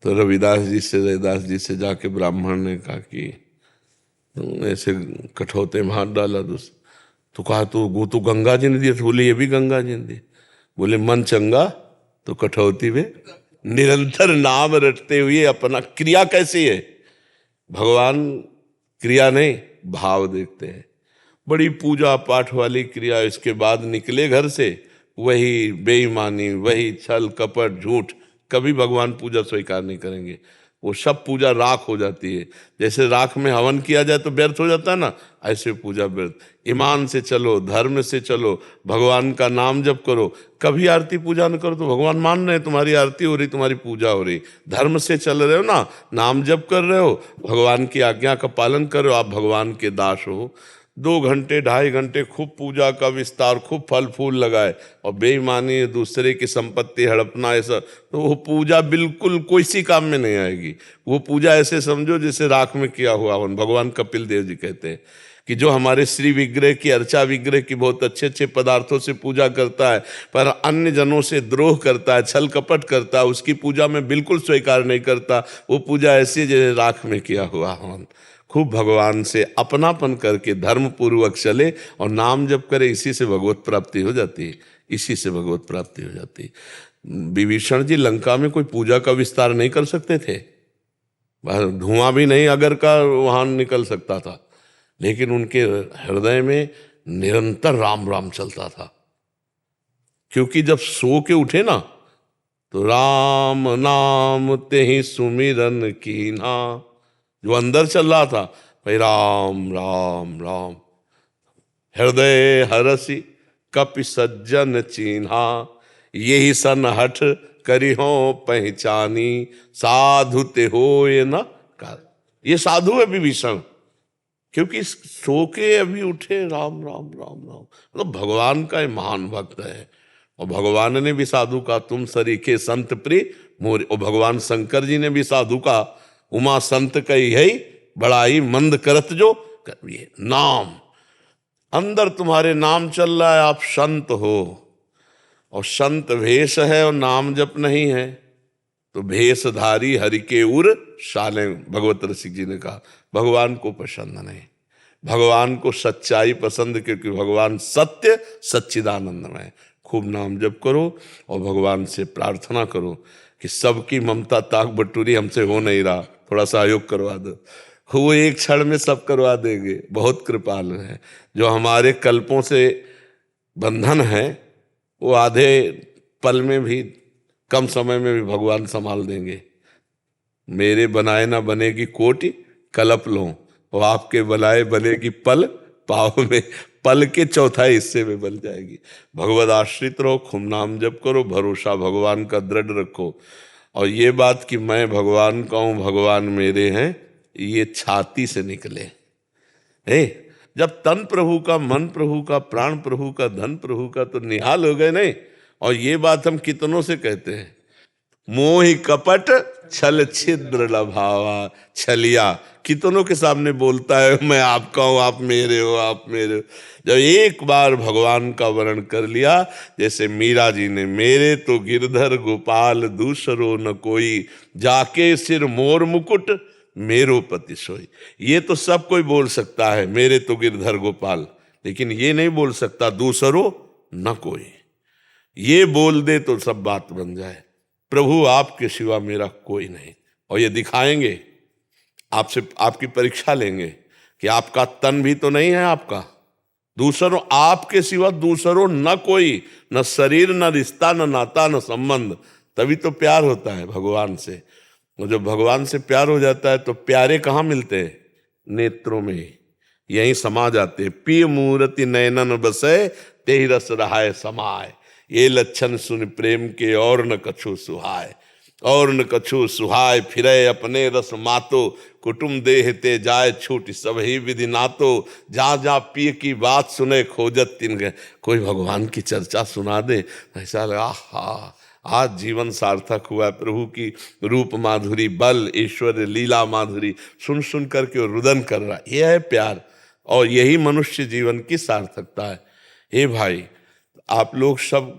तो रविदास जी से जाके ब्राह्मण ने कहा कि तुम ऐसे कठौते में हाथ डाला तो कहा तो वो तो गंगा जी ने दिया, तो बोले ये भी गंगा जी ने दिया, बोले मन चंगा तो कठौती में निरंतर नाम रटते हुए अपना, क्रिया कैसी है, भगवान क्रिया नहीं भाव देखते हैं, बड़ी पूजा पाठ वाली क्रिया, इसके बाद निकले घर से वही बेईमानी, वही छल कपट झूठ, कभी भगवान पूजा स्वीकार नहीं करेंगे, वो सब पूजा राख हो जाती है। जैसे राख में हवन किया जाए तो व्यर्थ हो जाता है ना, ऐसे पूजा व्यर्थ। ईमान से चलो, धर्म से चलो, भगवान का नाम जप करो, कभी आरती पूजा न करो तो भगवान मान रहे हैं, तुम्हारी आरती हो रही, तुम्हारी पूजा हो रही। धर्म से चल रहे हो ना, नाम जप कर रहे हो, भगवान की आज्ञा का पालन कर रहे हो, आप भगवान के दास हो। 2 घंटे 2.5 घंटे खूब पूजा का विस्तार, खूब फल फूल लगाए, और बेईमानी, दूसरे की संपत्ति हड़पना, ऐसा, तो वो पूजा बिल्कुल कोई सी काम में नहीं आएगी। वो पूजा ऐसे समझो जैसे राख में किया हुआ हवन। भगवान कपिल देव जी कहते हैं कि जो हमारे श्री विग्रह की, अर्चा विग्रह की बहुत अच्छे अच्छे पदार्थों से पूजा करता है, पर अन्य जनों से द्रोह करता है, छल कपट करता है, उसकी पूजा में बिल्कुल स्वीकार नहीं करता, वो पूजा ऐसी जैसे राख में किया हुआ हवन। खूब भगवान से अपनापन करके धर्म पूर्वक चले और नाम जप करे, इसी से भगवत प्राप्ति हो जाती है, इसी से भगवत प्राप्ति हो जाती है। विभीषण जी लंका में कोई पूजा का विस्तार नहीं कर सकते थे, धुआं भी नहीं अगर का वहां निकल सकता था, लेकिन उनके हृदय में निरंतर राम राम चलता था। क्योंकि जब सो के उठे ना, तो राम नाम ते ही सुमिरन कीना, जो अंदर चल रहा था भाई राम राम राम, हृदय हरसी कपि सज्जन चीन्हा, यही सन हठ करी हो पहचानी, साधु ते हो ये न कर। ये साधु है विभीषण, क्योंकि सो के अभी उठे, राम राम राम राम, मतलब भगवान का महान भक्त है। और भगवान ने भी साधु का तुम सरीखे संत प्रिय मोरे, और भगवान शंकर जी ने भी साधु का उमा संत कही है बड़ाई मंद करत जो करिए। नाम अंदर तुम्हारे नाम चल रहा है, आप संत हो, और संत भेष है और नाम जप नहीं है, तो भेषधारी हरि के उर शाले, भगवत रसिक जी ने कहा। भगवान को पसंद नहीं, भगवान को सच्चाई पसंद, क्योंकि भगवान सत्य सच्चिदानंदमय। खूब नाम जप करो और भगवान से प्रार्थना करो कि सबकी ममता ताक बटूरी हमसे हो नहीं रहा, थोड़ा सहयोग करवा दो। वो एक क्षण में सब करवा देंगे, बहुत कृपालु है। जो हमारे कल्पों से बंधन है, वो आधे पल में भी, कम समय में भी भगवान संभाल देंगे। मेरे बनाए ना बनेगी कोटि कल्प लो, और आपके बनाए बनेगी पल पाव में, पल के चौथाई हिस्से में बन जाएगी। भगवद आश्रित रहो, खूब नाम जप करो, भरोसा भगवान का दृढ़ रखो। और ये बात कि मैं भगवान का हूँ, भगवान मेरे हैं, ये छाती से निकले। जब तन प्रभु का, मन प्रभु का, प्राण प्रभु का, धन प्रभु का, तो निहाल हो गए नहीं। और ये बात हम कितनों से कहते हैं, मोहि कपट छल छिद्र लभावा, छलिया कितनों के सामने बोलता है, मैं आपका हूँ, आप मेरे हो, आप मेरे हो। जब एक बार भगवान का वर्ण कर लिया, जैसे मीरा जी ने, मेरे तो गिरधर गोपाल दूसरो न कोई, जाके सिर मोर मुकुट मेरो पति सोई। ये तो सब कोई बोल सकता है, मेरे तो गिरधर गोपाल, लेकिन ये नहीं बोल सकता दूसरो न कोई। ये बोल दे तो सब बात बन जाए, प्रभु आपके सिवा मेरा कोई नहीं। और ये दिखाएंगे, आपसे आपकी परीक्षा लेंगे कि आपका तन भी तो नहीं है आपका, दूसरों आपके सिवा दूसरों न कोई, न शरीर, न रिश्ता, न नाता, न संबंध। तभी तो प्यार होता है भगवान से। और जब भगवान से प्यार हो जाता है तो प्यारे कहाँ मिलते हैं? नेत्रों में, यहीं समा जाते हैं। पिय मूर्ति नयनन बसे, तेहि रस रहाय समाय। ये लक्षण सुन प्रेम के और न कछु सुहाय, और न कछु सुहाय। फिरे अपने रस मातो, कुटुम देह ते जाय छूट, सब ही विधि नातो। जा जा पिय की बात सुने, खोजत तिन गए। कोई भगवान की चर्चा सुना दे, ऐसा लगा हा आज जीवन सार्थक हुआ है। प्रभु की रूप माधुरी, बल, ईश्वर लीला माधुरी सुन सुन करके वो रुदन कर रहा। यह है प्यार, और यही मनुष्य जीवन की सार्थकता है। हे भाई, आप लोग सब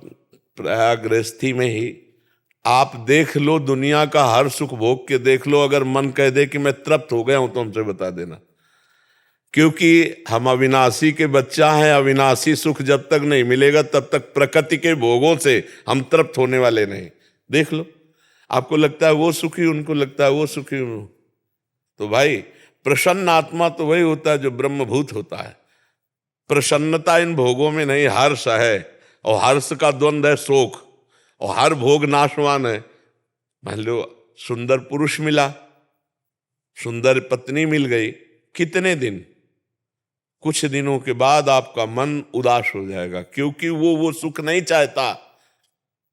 प्रयाग गृहस्थी में ही आप देख लो, दुनिया का हर सुख भोग के देख लो। अगर मन कह दे कि मैं तृप्त हो गया हूं तो हमसे बता देना, क्योंकि हम अविनाशी के बच्चा हैं। अविनाशी सुख जब तक नहीं मिलेगा तब तक प्रकृति के भोगों से हम तृप्त होने वाले नहीं। देख लो, आपको लगता है वो सुखी, उनको लगता है वो सुखी। तो भाई प्रसन्न आत्मा तो वही होता है जो ब्रह्मभूत होता है। प्रसन्नता इन भोगों में नहीं, हर्ष है, और हर्ष का द्वंद्व है शोक, और हर भोग नाशवान है। मान लो सुंदर पुरुष मिला, सुंदर पत्नी मिल गई, कितने दिन, कुछ दिनों के बाद आपका मन उदास हो जाएगा, क्योंकि वो सुख नहीं चाहता।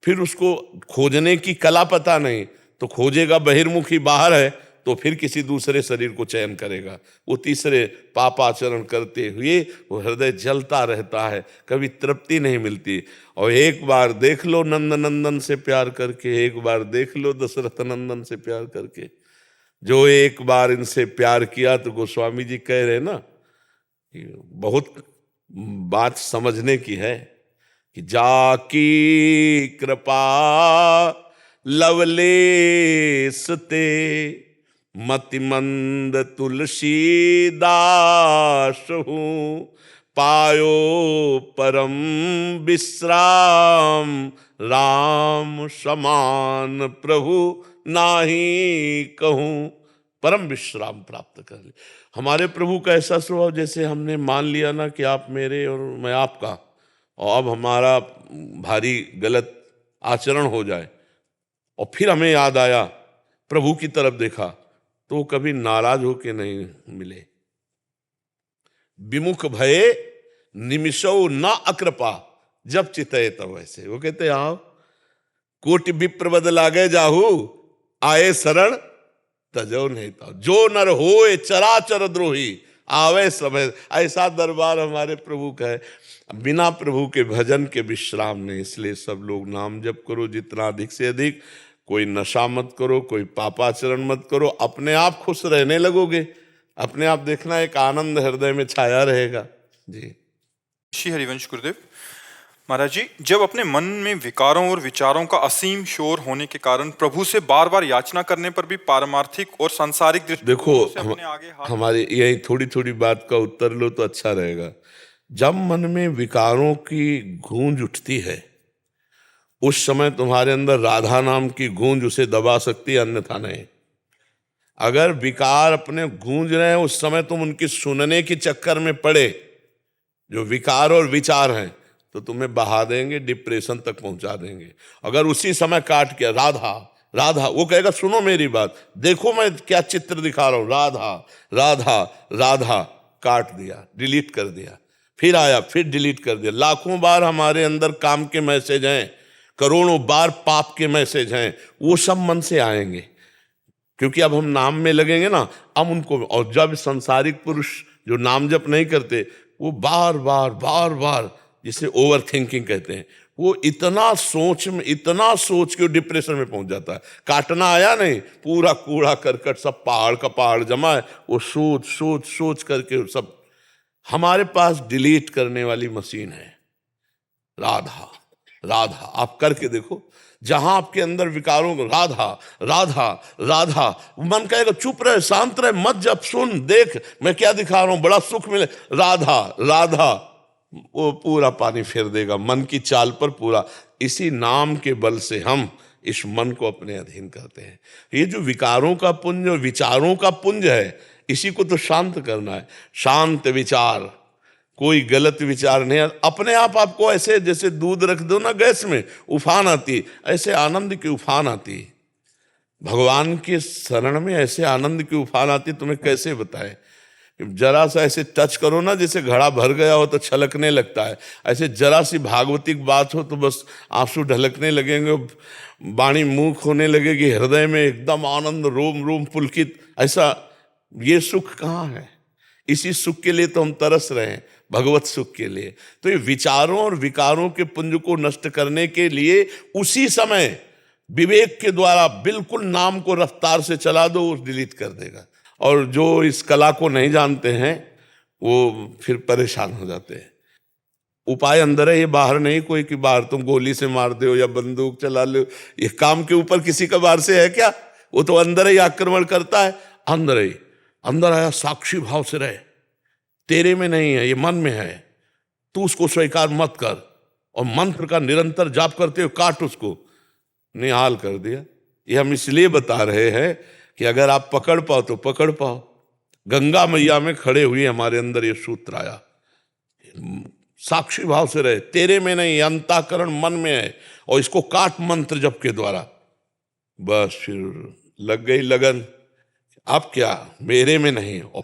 फिर उसको खोजने की कला पता नहीं, तो खोजेगा बहिर्मुखी, बाहर है तो फिर किसी दूसरे शरीर को चयन करेगा। वो तीसरे पापाचरण करते हुए वो हृदय जलता रहता है, कभी तृप्ति नहीं मिलती। और एक बार देख लो नंद नंदन से प्यार करके, एक बार देख लो दशरथ नंदन से प्यार करके। जो एक बार इनसे प्यार किया, तो गोस्वामी जी कह रहे ना, बहुत बात समझने की है कि जाकी कृपा लवलेस ते, मति मंद तुलसी दास हूँ। पायो परम विश्राम, राम समान प्रभु नाही कहूँ। परम विश्राम प्राप्त कर ले। हमारे प्रभु का ऐसा स्वभाव, जैसे हमने मान लिया ना कि आप मेरे और मैं आपका, और अब हमारा भारी गलत आचरण हो जाए, और फिर हमें याद आया, प्रभु की तरफ देखा, तो वो कभी नाराज होके नहीं मिले। विमुख भये निमिषो न अकृपा, जब चितये तब वैसे। वो कहते आओ कोटि विप्र बद लागे जाहू, आए शरण तजो नहीं था। जो नर होए चराचर द्रोही, आवे समय। ऐसा दरबार हमारे प्रभु का है। बिना प्रभु के भजन के विश्राम नहीं। इसलिए सब लोग नाम जप करो जितना अधिक से अधिक। कोई नशा मत करो, कोई पापाचरण मत करो, अपने आप खुश रहने लगोगे। अपने आप देखना एक आनंद हृदय में छाया रहेगा। जी श्री हरिवंश गुरुदेव महाराज जी, जब अपने मन में विकारों और विचारों का असीम शोर होने के कारण प्रभु से बार बार याचना करने पर भी पारमार्थिक और सांसारिक देखो, से अपने आगे हाथ हमारे यही थोड़ी थोड़ी बात का उत्तर लो तो अच्छा रहेगा। जब मन में विकारों की गूंज उठती है, उस समय तुम्हारे अंदर राधा नाम की गूंज उसे दबा सकती है, अन्यथा नहीं। अगर विकार अपने गूंज रहे हैं, उस समय तुम उनकी सुनने के चक्कर में पड़े, जो विकार और विचार हैं, तो तुम्हें बहा देंगे, डिप्रेशन तक पहुंचा देंगे। अगर उसी समय काट किया राधा राधा, वो कहेगा सुनो मेरी बात, देखो मैं क्या चित्र दिखा रहा हूं, राधा राधा राधा, काट दिया, डिलीट कर दिया, फिर आया, फिर डिलीट कर दिया। लाखों बार हमारे अंदर काम के मैसेज हैं, करोड़ों बार पाप के मैसेज हैं, वो सब मन से आएंगे, क्योंकि अब हम नाम में लगेंगे ना, अब उनको। और जब संसारिक पुरुष जो नाम जप नहीं करते, वो बार बार बार बार, जिसे ओवर थिंकिंग कहते हैं, वो इतना सोच के डिप्रेशन में पहुंच जाता है। काटना आया नहीं, पूरा कूड़ा करकट सब पहाड़ का पहाड़ जमा है, वो सोच सोच सोच करके सब। हमारे पास डिलीट करने वाली मशीन है, राधा राधा। आप करके देखो, जहां आपके अंदर विकारों को राधा राधा राधा, मन कहेगा चुप रहे, शांत रहे, मत जब, सुन देख मैं क्या दिखा रहा हूं, बड़ा सुख मिले, राधा राधा वो पूरा पानी फेर देगा, मन की चाल पर पूरा। इसी नाम के बल से हम इस मन को अपने अधीन करते हैं। ये जो विकारों का पुंज और विचारों का पुंज है, इसी को तो शांत करना है। शांत विचार, कोई गलत विचार नहीं। अपने आप आपको ऐसे जैसे दूध रख दो ना गैस में, उफान आती, ऐसे आनंद की उफान आती। भगवान के शरण में ऐसे आनंद की उफान आती, तुम्हें कैसे बताए। जरा सा ऐसे टच करो ना, जैसे घड़ा भर गया हो तो छलकने लगता है। ऐसे जरा सी भागवतिक बात हो तो बस आंसू ढलकने लगेंगे, वाणी मूक होने लगेगी, हृदय में एकदम आनंद, रोम रोम पुलकित। ऐसा ये सुख कहाँ है? इसी सुख के लिए तो हम तरस रहे हैं, भगवत सुख के लिए। तो ये विचारों और विकारों के पुंज को नष्ट करने के लिए उसी समय विवेक के द्वारा बिल्कुल नाम को रफ्तार से चला दो, वो डिलीट कर देगा। और जो इस कला को नहीं जानते हैं वो फिर परेशान हो जाते हैं। उपाय अंदर है, ये बाहर नहीं कोई कि बाहर तुम गोली से मार दो या बंदूक चला लो। ये काम के ऊपर किसी का बाहर से है क्या? वो तो अंदर ही आक्रमण करता है। अंदर ही, अंदर आया, साक्षी भाव से रहे, तेरे में नहीं है, ये मन में है, तू उसको स्वीकार मत कर। और मंत्र का निरंतर जाप करते हो, काट उसको, निहाल कर दिया। ये हम इसलिए बता रहे हैं कि अगर आप पकड़ पाओ तो पकड़ पाओ। गंगा मैया में खड़े हुए हमारे अंदर ये सूत्र आया, साक्षी भाव से रहे, तेरे में नहीं, अंतःकरण मन में है। और इसको काट मंत्र जप के द्वारा, बस फिर लग गई लगन। अब क्या, मेरे में नहीं, और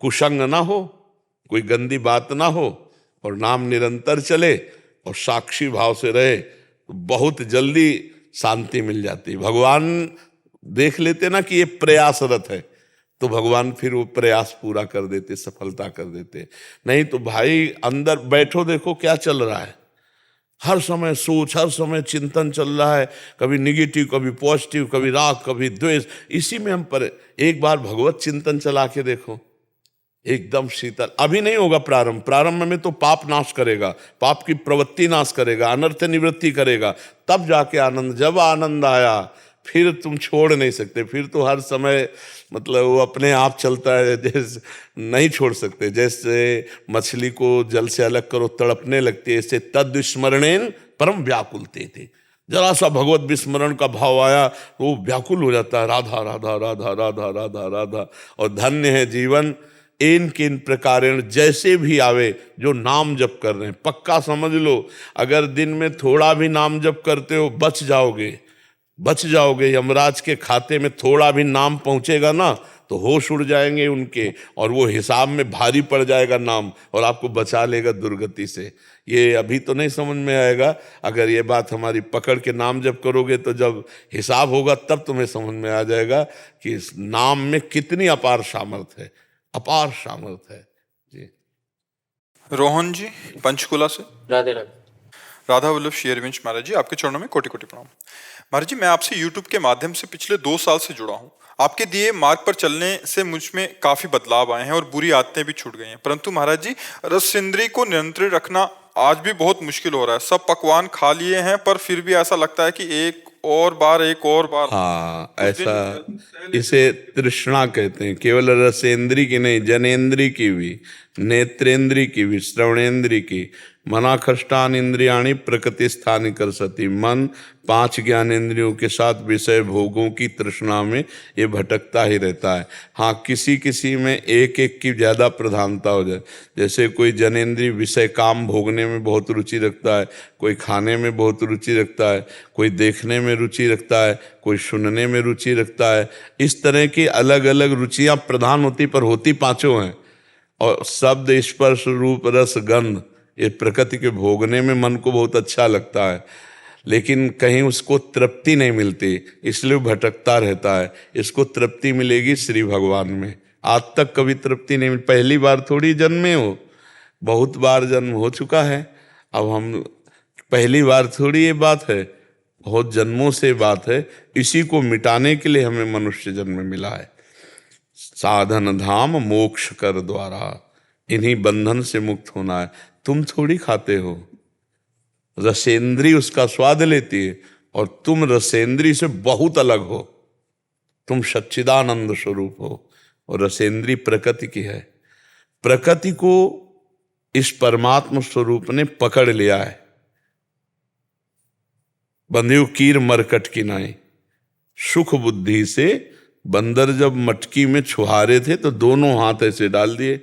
कुसंग ना हो, कोई गंदी बात ना हो, और नाम निरंतर चले और साक्षी भाव से रहे, तो बहुत जल्दी शांति मिल जाती। भगवान देख लेते ना कि ये प्रयासरत है, तो भगवान फिर वो प्रयास पूरा कर देते, सफलता कर देते। नहीं तो भाई अंदर बैठो, देखो क्या चल रहा है। हर समय सोच, हर समय चिंतन चल रहा है, कभी निगेटिव, कभी पॉजिटिव, कभी राग, कभी द्वेष, इसी में हम पर। एक बार भगवत चिंतन चला के देखो, एकदम शीतल। अभी नहीं होगा प्रारंभ, प्रारंभ में तो पाप नाश करेगा, पाप की प्रवृत्ति नाश करेगा, अनर्थ निवृत्ति करेगा, तब जाके आनंद। जब आनंद आया फिर तुम छोड़ नहीं सकते, फिर तो हर समय मतलब वो अपने आप चलता है, जैसे नहीं छोड़ सकते। जैसे मछली को जल से अलग करो तड़पने लगती है, ऐसे तद स्मरणेन परम व्याकुलते थे। जरा सा भगवत विस्मरण का भाव आया वो व्याकुल हो जाता है, राधा राधा राधा राधा राधा राधा। और धन्य है जीवन इन किन प्रकारेण, जैसे भी आवे, जो नाम जप कर रहे हैं। पक्का समझ लो, अगर दिन में थोड़ा भी नाम जप करते हो बच जाओगे, बच जाओगे। यमराज के खाते में थोड़ा भी नाम पहुंचेगा ना तो होश उड़ जाएंगे उनके, और वो हिसाब में भारी पड़ जाएगा नाम, और आपको बचा लेगा दुर्गति से। ये अभी तो नहीं समझ में आएगा, अगर ये बात हमारी पकड़ के नाम जप करोगे तो जब हिसाब होगा तब तुम्हें समझ में आ जाएगा कि इस नाम में कितनी अपार सामर्थ है, अपार सामर्थ है जी। रोहन जी पंचकुला से। राधे राधे। राधा वल्लभ श्री अरविंद महाराज जी, आपके चरणों में कोटि कोटि प्रणाम। महाराज जी, मैं आपसे YouTube के माध्यम से पिछले 2 साल से जुड़ा हूँ। आपके दिए मार्ग पर चलने से मुझ में काफी बदलाव आए हैं और बुरी आदतें भी छूट गई हैं। परंतु महाराज जी, रस इंद्रिय को नियंत्रित रखना आज भी बहुत मुश्किल हो रहा है। सब पकवान खा लिए हैं पर फिर भी ऐसा लगता है कि एक और बार। हाँ, ऐसा, इसे तृष्णा कहते हैं। केवल रसेंद्री की नहीं, जनेन्द्री की भी, नेत्रेंद्री की भी, श्रवणेन्द्री की। मनाखष्टान इंद्रियाणी प्रकृति स्थानी कर सती। मन 5 ज्ञानेंद्रियों के साथ विषय भोगों की तृष्णा में ये भटकता ही रहता है। हाँ, किसी किसी में एक एक की ज़्यादा प्रधानता हो जाए। जैसे कोई जनेन्द्रीय विषय काम भोगने में बहुत रुचि रखता है, कोई खाने में बहुत रुचि रखता है, कोई देखने में रुचि रखता है, कोई सुनने में रुचि रखता है। इस तरह की अलग अलग रुचियाँ प्रधान होती, पर होती 5 हैं। और शब्द, स्पर्श, रूप, रस, गंध, ये प्रकृति के भोगने में मन को बहुत अच्छा लगता है, लेकिन कहीं उसको तृप्ति नहीं मिलती, इसलिए भटकता रहता है। इसको तृप्ति मिलेगी श्री भगवान में। आज तक कभी तृप्ति नहीं मिली। पहली बार थोड़ी जन्मे हो, बहुत बार जन्म हो चुका है। अब हम पहली बार थोड़ी ये बात है, बहुत जन्मों से बात है। इसी को मिटाने के लिए हमें मनुष्य जन्म मिला है। साधन धाम मोक्ष कर द्वारा, इन्हीं बंधन से मुक्त होना है। तुम थोड़ी खाते हो, रसेंद्री उसका स्वाद लेती है, और तुम रसेंद्री से बहुत अलग हो। तुम सच्चिदानंद स्वरूप हो, और रसेंद्री प्रकृति की है। प्रकृति को इस परमात्म स्वरूप ने पकड़ लिया है। बंधियो कीर मरकट की नाई, सुख बुद्धि से बंदर जब मटकी में छुहारे थे तो दोनों हाथ ऐसे डाल दिए,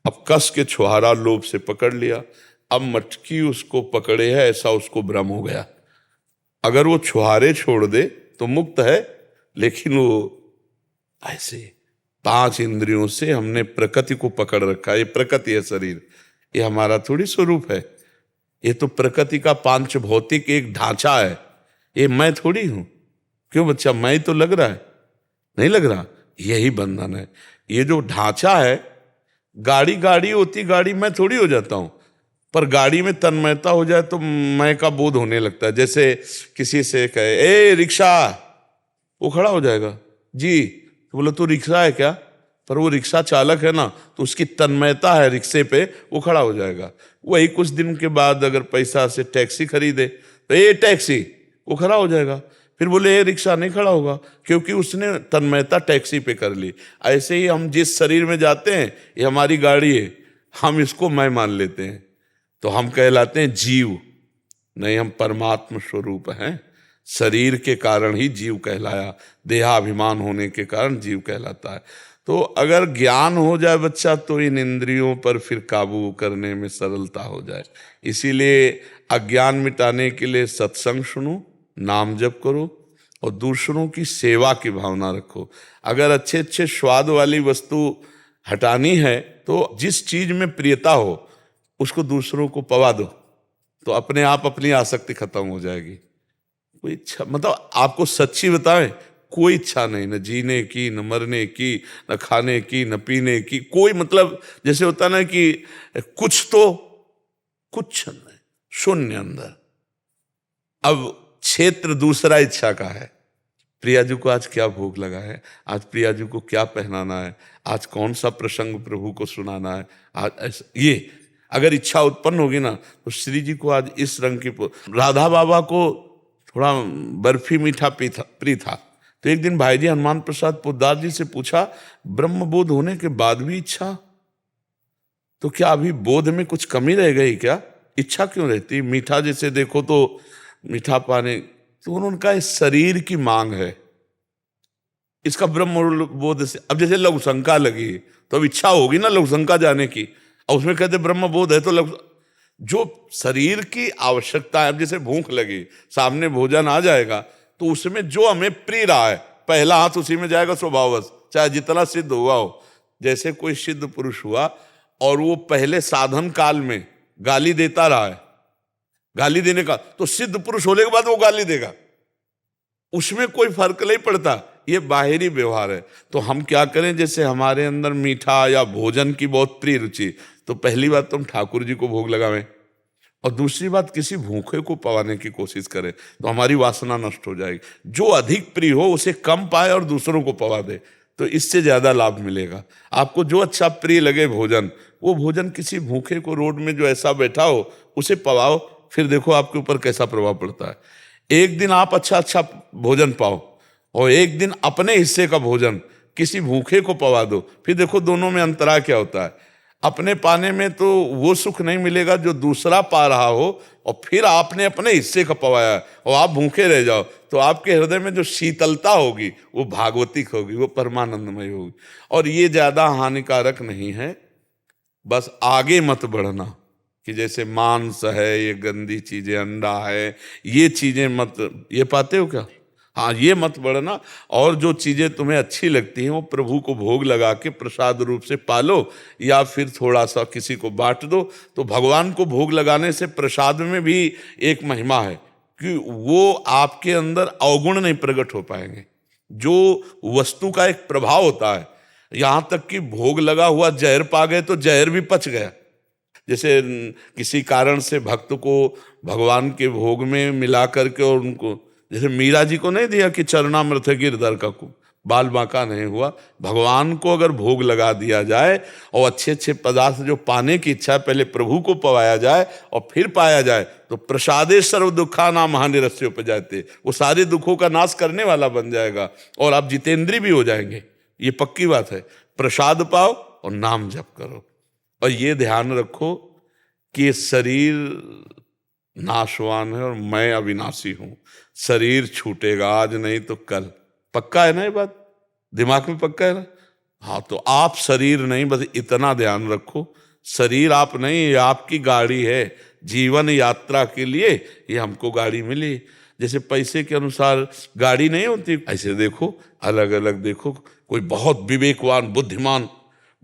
अब कस के छुहारा लोभ से पकड़ लिया, अब मटकी उसको पकड़े है ऐसा उसको भ्रम हो गया। अगर वो छुहारे छोड़ दे तो मुक्त है, लेकिन वो ऐसे 5 इंद्रियों से हमने प्रकृति को पकड़ रखा है। ये प्रकृति है शरीर, ये हमारा थोड़ी स्वरूप है। ये तो प्रकृति का पांच भौतिक एक ढांचा है, ये मैं थोड़ी हूं। क्यों बच्चा, मैं तो लग रहा है? नहीं लग रहा। यही बंधन है। ये जो ढांचा है, गाड़ी गाड़ी होती, गाड़ी मैं थोड़ी हो जाता हूं, पर गाड़ी में तन्मयता हो जाए तो मैं का बोध होने लगता है। जैसे किसी से कहे ए रिक्शा, वो खड़ा हो जाएगा जी, तो बोले तो रिक्शा है क्या, पर वो रिक्शा चालक है ना, तो उसकी तन्मयता है रिक्शे पे, वो खड़ा हो जाएगा। वही कुछ दिन के बाद अगर पैसा से टैक्सी खरीदे तो ये टैक्सी, वो खड़ा हो जाएगा। फिर बोले ये रिक्शा, नहीं खड़ा होगा, क्योंकि उसने तन्मयता टैक्सी पे कर ली। ऐसे ही हम जिस शरीर में जाते हैं, ये हमारी गाड़ी है, हम इसको मैं मान लेते हैं, तो हम कहलाते हैं जीव। नहीं, हम परमात्म स्वरूप हैं। शरीर के कारण ही जीव कहलाया, देहाभिमान होने के कारण जीव कहलाता है। तो अगर ज्ञान हो जाए बच्चा, तो इन इंद्रियों पर फिर काबू करने में सरलता हो जाए। इसीलिए अज्ञान मिटाने के लिए सत्संग सुनो, नाम जप करो और दूसरों की सेवा की भावना रखो। अगर अच्छे अच्छे स्वाद वाली वस्तु हटानी है तो जिस चीज में प्रियता हो उसको दूसरों को पवा दो, तो अपने आप अपनी आसक्ति खत्म हो जाएगी। कोई इच्छा, मतलब आपको सच्ची बताएं, कोई इच्छा नहीं, न जीने की, न मरने की, न खाने की, न पीने की, कोई, मतलब जैसे होता ना कि कुछ तो कुछ नहीं, शून्य अंदर। अब क्षेत्र दूसरा इच्छा का है। प्रिया जी को आज क्या भोग लगा है, आज प्रिया जी को क्या पहनाना है, आज कौन सा प्रसंग प्रभु को सुनाना है, आज ऐसा, ये अगर इच्छा उत्पन्न होगी ना, तो श्री जी को आज इस रंग की, राधा बाबा को थोड़ा बर्फी मीठा प्रिय था। तो एक दिन भाई जी हनुमान प्रसाद पोद्दार जी से पूछा, ब्रह्मबोध होने के बाद भी इच्छा, तो क्या अभी बोध में कुछ कमी रह गई क्या? इच्छा क्यों रहती? मीठा जैसे देखो तो मीठा पाने, तो उन्होंने कहा इस शरीर की मांग है, इसका ब्रह्म बोध से। अब जैसे लघु शंका लगी तो अब इच्छा होगी ना लघु शंका जाने की, और उसमें कहते ब्रह्म बोध है, तो जो शरीर की आवश्यकता है, अब जैसे भूख लगी, सामने भोजन आ जाएगा, तो उसमें जो हमें प्रिय रहा है, पहला हाथ उसी में जाएगा स्वभाववश, चाहे जितना सिद्ध हुआ हो। जैसे कोई सिद्ध पुरुष हुआ और वो पहले साधन काल में गाली देता रहा है, गाली देने का, तो सिद्ध पुरुष होने के बाद वो गाली देगा, उसमें कोई फर्क नहीं पड़ता। ये बाहरी व्यवहार है। तो हम क्या करें, जैसे हमारे अंदर मीठा या भोजन की बहुत प्रिय रुचि, तो पहली बात तो हम ठाकुर जी को भोग लगावें, और दूसरी बात किसी भूखे को पवाने की कोशिश करें, तो हमारी वासना नष्ट हो जाएगी। जो अधिक प्रिय हो उसे कम पाए और दूसरों को पवा दे, तो इससे ज्यादा लाभ मिलेगा। आपको जो अच्छा प्रिय लगे भोजन, वो भोजन किसी भूखे को रोड में जो ऐसा बैठा हो उसे पवाओ, फिर देखो आपके ऊपर कैसा प्रभाव पड़ता है। एक दिन आप अच्छा अच्छा भोजन पाओ और एक दिन अपने हिस्से का भोजन किसी भूखे को पवा दो, फिर देखो दोनों में अंतरा क्या होता है। अपने पाने में तो वो सुख नहीं मिलेगा जो दूसरा पा रहा हो, और फिर आपने अपने हिस्से का पवाया और आप भूखे रह जाओ, तो आपके हृदय में जो शीतलता होगी वो भागवतिक होगी, वो परमानंदमय होगी। और ये ज्यादा हानिकारक नहीं है। बस आगे मत बढ़ना कि जैसे मांस है, ये गंदी चीजें, अंडा है, ये चीजें मत, ये पाते हो क्या? हाँ, ये मत बढ़ना। और जो चीजें तुम्हें अच्छी लगती हैं वो प्रभु को भोग लगा के प्रसाद रूप से पालो, या फिर थोड़ा सा किसी को बांट दो। तो भगवान को भोग लगाने से प्रसाद में भी एक महिमा है कि वो आपके अंदर अवगुण नहीं प्रकट हो पाएंगे। जो वस्तु का एक प्रभाव होता है, यहां तक कि भोग लगा हुआ जहर पा गए तो जहर भी पच गया। जैसे किसी कारण से भक्त को भगवान के भोग में मिला करके, और उनको जैसे मीरा जी को नहीं दिया कि चरणामृत गिरधर का बाल बांका नहीं हुआ, भगवान को अगर भोग लगा दिया जाए और अच्छे अच्छे पदार्थ जो पाने की इच्छा है पहले प्रभु को पवाया जाए और फिर पाया जाए, तो प्रसादे सर्व दुखा नाम हानिरस्य उपजाते, वो सारे दुखों का नाश करने वाला बन जाएगा और आप जितेंद्री भी हो जाएंगे। ये पक्की बात है। प्रसाद पाओ और नाम जप करो। और ये ध्यान रखो कि ये शरीर नाशवान है और मैं अविनाशी हूं। शरीर छूटेगा, आज नहीं तो कल। पक्का है ना ये बात? दिमाग में पक्का है ना? हाँ, तो आप शरीर नहीं, बस इतना ध्यान रखो, शरीर आप नहीं, ये आपकी गाड़ी है। जीवन यात्रा के लिए ये हमको गाड़ी मिली। जैसे पैसे के अनुसार गाड़ी नहीं होती, ऐसे देखो, अलग अलग देखो। कोई बहुत विवेकवान, बुद्धिमान,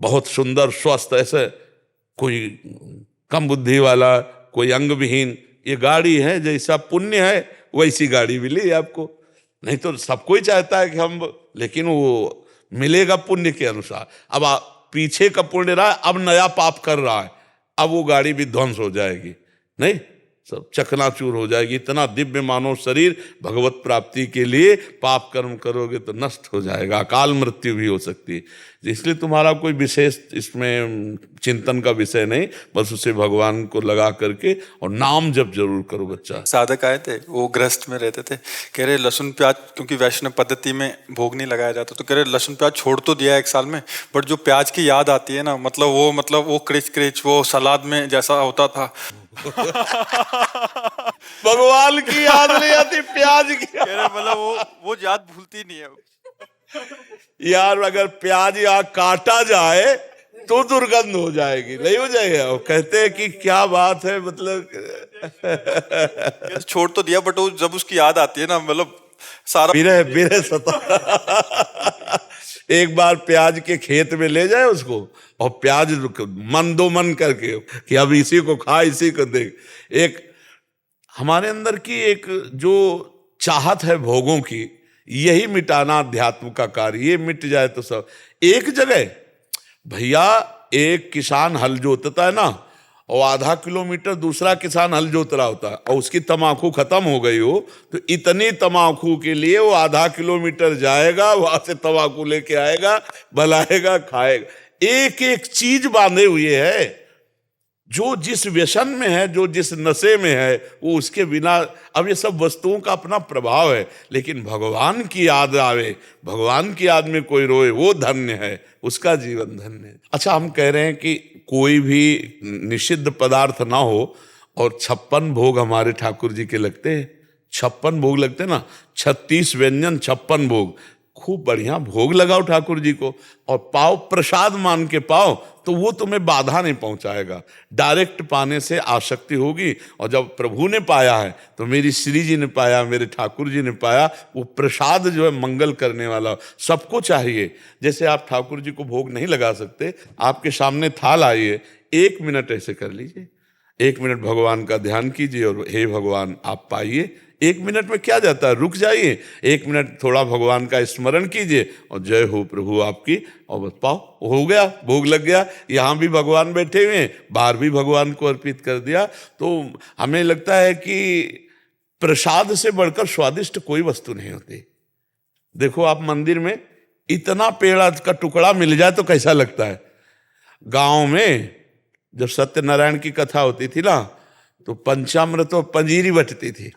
बहुत सुंदर, स्वस्थ, ऐसे कोई कम बुद्धि वाला, कोई अंग विहीन। ये गाड़ी है, जैसा पुण्य है वैसी गाड़ी मिली आपको। नहीं तो सब कोई चाहता है कि हम, लेकिन वो मिलेगा पुण्य के अनुसार। अब पीछे का पुण्य रहा है, अब नया पाप कर रहा है, अब वो गाड़ी भी ध्वंस हो जाएगी, नहीं, सब चकनाचूर हो जाएगी। इतना दिव्य मानव शरीर भगवत प्राप्ति के लिए पाप कर्म करोगे तो नष्ट हो जाएगा, अकाल मृत्यु भी हो सकती है। इसलिए तुम्हारा कोई विशेष इसमें चिंतन का विषय नहीं, बस उसे भगवान को लगा करके और नाम जप जरूर करो बच्चा। साधक आए थे, वो ग्रस्त में रहते थे, कह रहे लहसुन प्याज, क्योंकि वैष्णव पद्धति में भोग नहीं लगाया जाता, तो कह रहे लहसुन प्याज छोड़ तो दिया 1 साल में, बट जो प्याज की याद आती है ना, मतलब वो क्रिच क्रिच, वो सलाद में जैसा होता था। भगवान की याद नहीं आती, प्याज की कह रहे मतलब वो याद भूलती नहीं है। यार, अगर प्याज या काटा जाए तो दुर्गंध हो जाएगी, नहीं हो जाएगा? वो कहते हैं कि क्या बात है, मतलब छोड़ तो दिया, बट वो जब उसकी याद आती है ना, मतलब सारा बिरह सता। एक बार प्याज के खेत में ले जाए उसको, और प्याज मन दो मन करके कि अब इसी को खा, इसी को देख। एक हमारे अंदर की एक जो चाहत है भोगों की, यही मिटाना अध्यात्म का कार्य। ये मिट जाए तो सब एक जगह। भैया, एक किसान हल जोतता है ना, और आधा किलोमीटर दूसरा किसान हल जोत रहा होता है, और उसकी तमाकू खत्म हो गई हो, तो इतनी तमाकू के लिए वो आधा किलोमीटर जाएगा, वहां से तमाकू लेके आएगा, बनाएगा, खाएगा। एक एक चीज बांधे हुए है। जो जिस व्यसन में है, जो जिस नशे में है, वो उसके बिना। अब ये सब वस्तुओं का अपना प्रभाव है, लेकिन भगवान की याद आवे, भगवान की याद में कोई रोए, वो धन्य है, उसका जीवन धन्य है। अच्छा, हम कह रहे हैं कि कोई भी निषिद्ध पदार्थ ना हो, और 56 भोग हमारे ठाकुर जी के लगते हैं। 56 भोग लगते हैं ना, 36 व्यंजन, 56 भोग। खूब बढ़िया भोग लगाओ ठाकुर जी को, और पाओ, प्रसाद मान के पाओ, तो वो तुम्हें बाधा नहीं पहुंचाएगा। डायरेक्ट पाने से आसक्ति होगी, और जब प्रभु ने पाया है तो मेरी श्री जी ने पाया, मेरे ठाकुर जी ने पाया, वो प्रसाद जो है मंगल करने वाला सबको चाहिए। जैसे आप ठाकुर जी को भोग नहीं लगा सकते, आपके सामने थाल आई है, 1 मिनट ऐसे कर लीजिए, 1 मिनट भगवान का ध्यान कीजिए, और हे भगवान आप पाइए। 1 मिनट में क्या जाता है, रुक जाइए, 1 मिनट थोड़ा भगवान का स्मरण कीजिए, और जय हो प्रभु आपकी, और बस पाओ, हो गया, भोग लग गया। यहाँ भी भगवान बैठे हुए हैं, बाहर भी भगवान को अर्पित कर दिया। तो हमें लगता है कि प्रसाद से बढ़कर स्वादिष्ट कोई वस्तु नहीं होती। देखो, आप मंदिर में इतना पेड़ का टुकड़ा मिल जाए तो कैसा लगता है। गांव में जब सत्यनारायण की कथा होती थी ना, तो पंचामृत और पंजीरी बटती थी।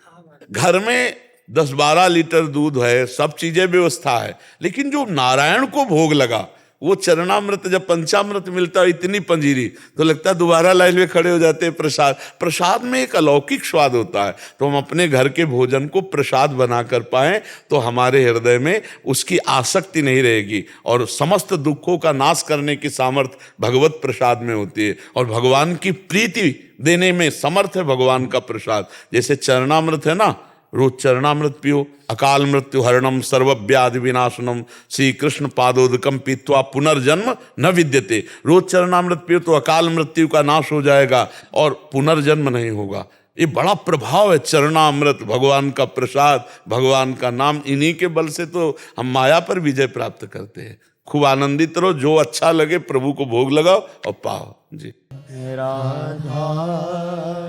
घर में 10-12 लीटर दूध है, सब चीजें व्यवस्था है, लेकिन जो नारायण को भोग लगा, वो चरणामृत, जब पंचामृत मिलता है, इतनी पंजीरी, तो लगता है दोबारा लाइन में खड़े हो जाते हैं। प्रसाद में एक अलौकिक स्वाद होता है। तो हम अपने घर के भोजन को प्रसाद बना कर पाएं, तो हमारे हृदय में उसकी आसक्ति नहीं रहेगी, और समस्त दुखों का नाश करने की सामर्थ्य भगवत प्रसाद में होती है, और भगवान की प्रीति देने में समर्थ है भगवान का प्रसाद। जैसे चरणामृत है ना, रोज चरणामृत पियो। अकाल मृत्यु हरणम सर्वव्याधि विनाशनम श्री कृष्ण पादोदकम पीत्वा पुनर्जन्म न विद्यते। रोज चरणामृत पियो तो अकाल मृत्यु का नाश हो जाएगा और पुनर्जन्म नहीं होगा। ये बड़ा प्रभाव है चरणामृत, भगवान का प्रसाद, भगवान का नाम। इन्हीं के बल से तो हम माया पर विजय प्राप्त करते हैं। खूब आनंदित रहो, जो अच्छा लगे प्रभु को भोग लगाओ और पाओ जी। राधा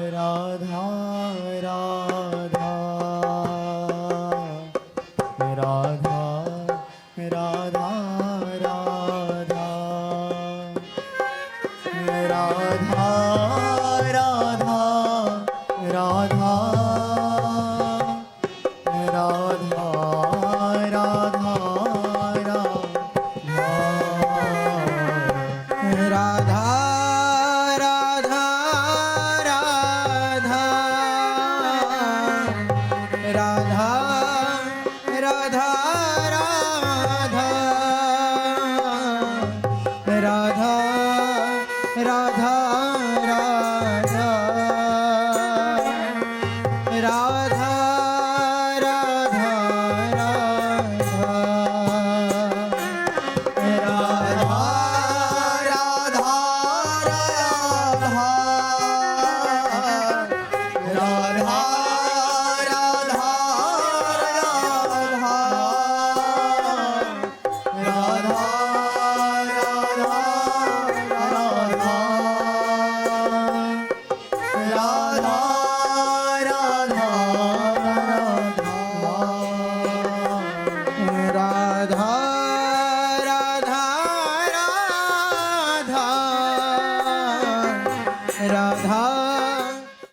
राधा राधा राधा राधा राधा राधा राधा राधा राधा राधा राधा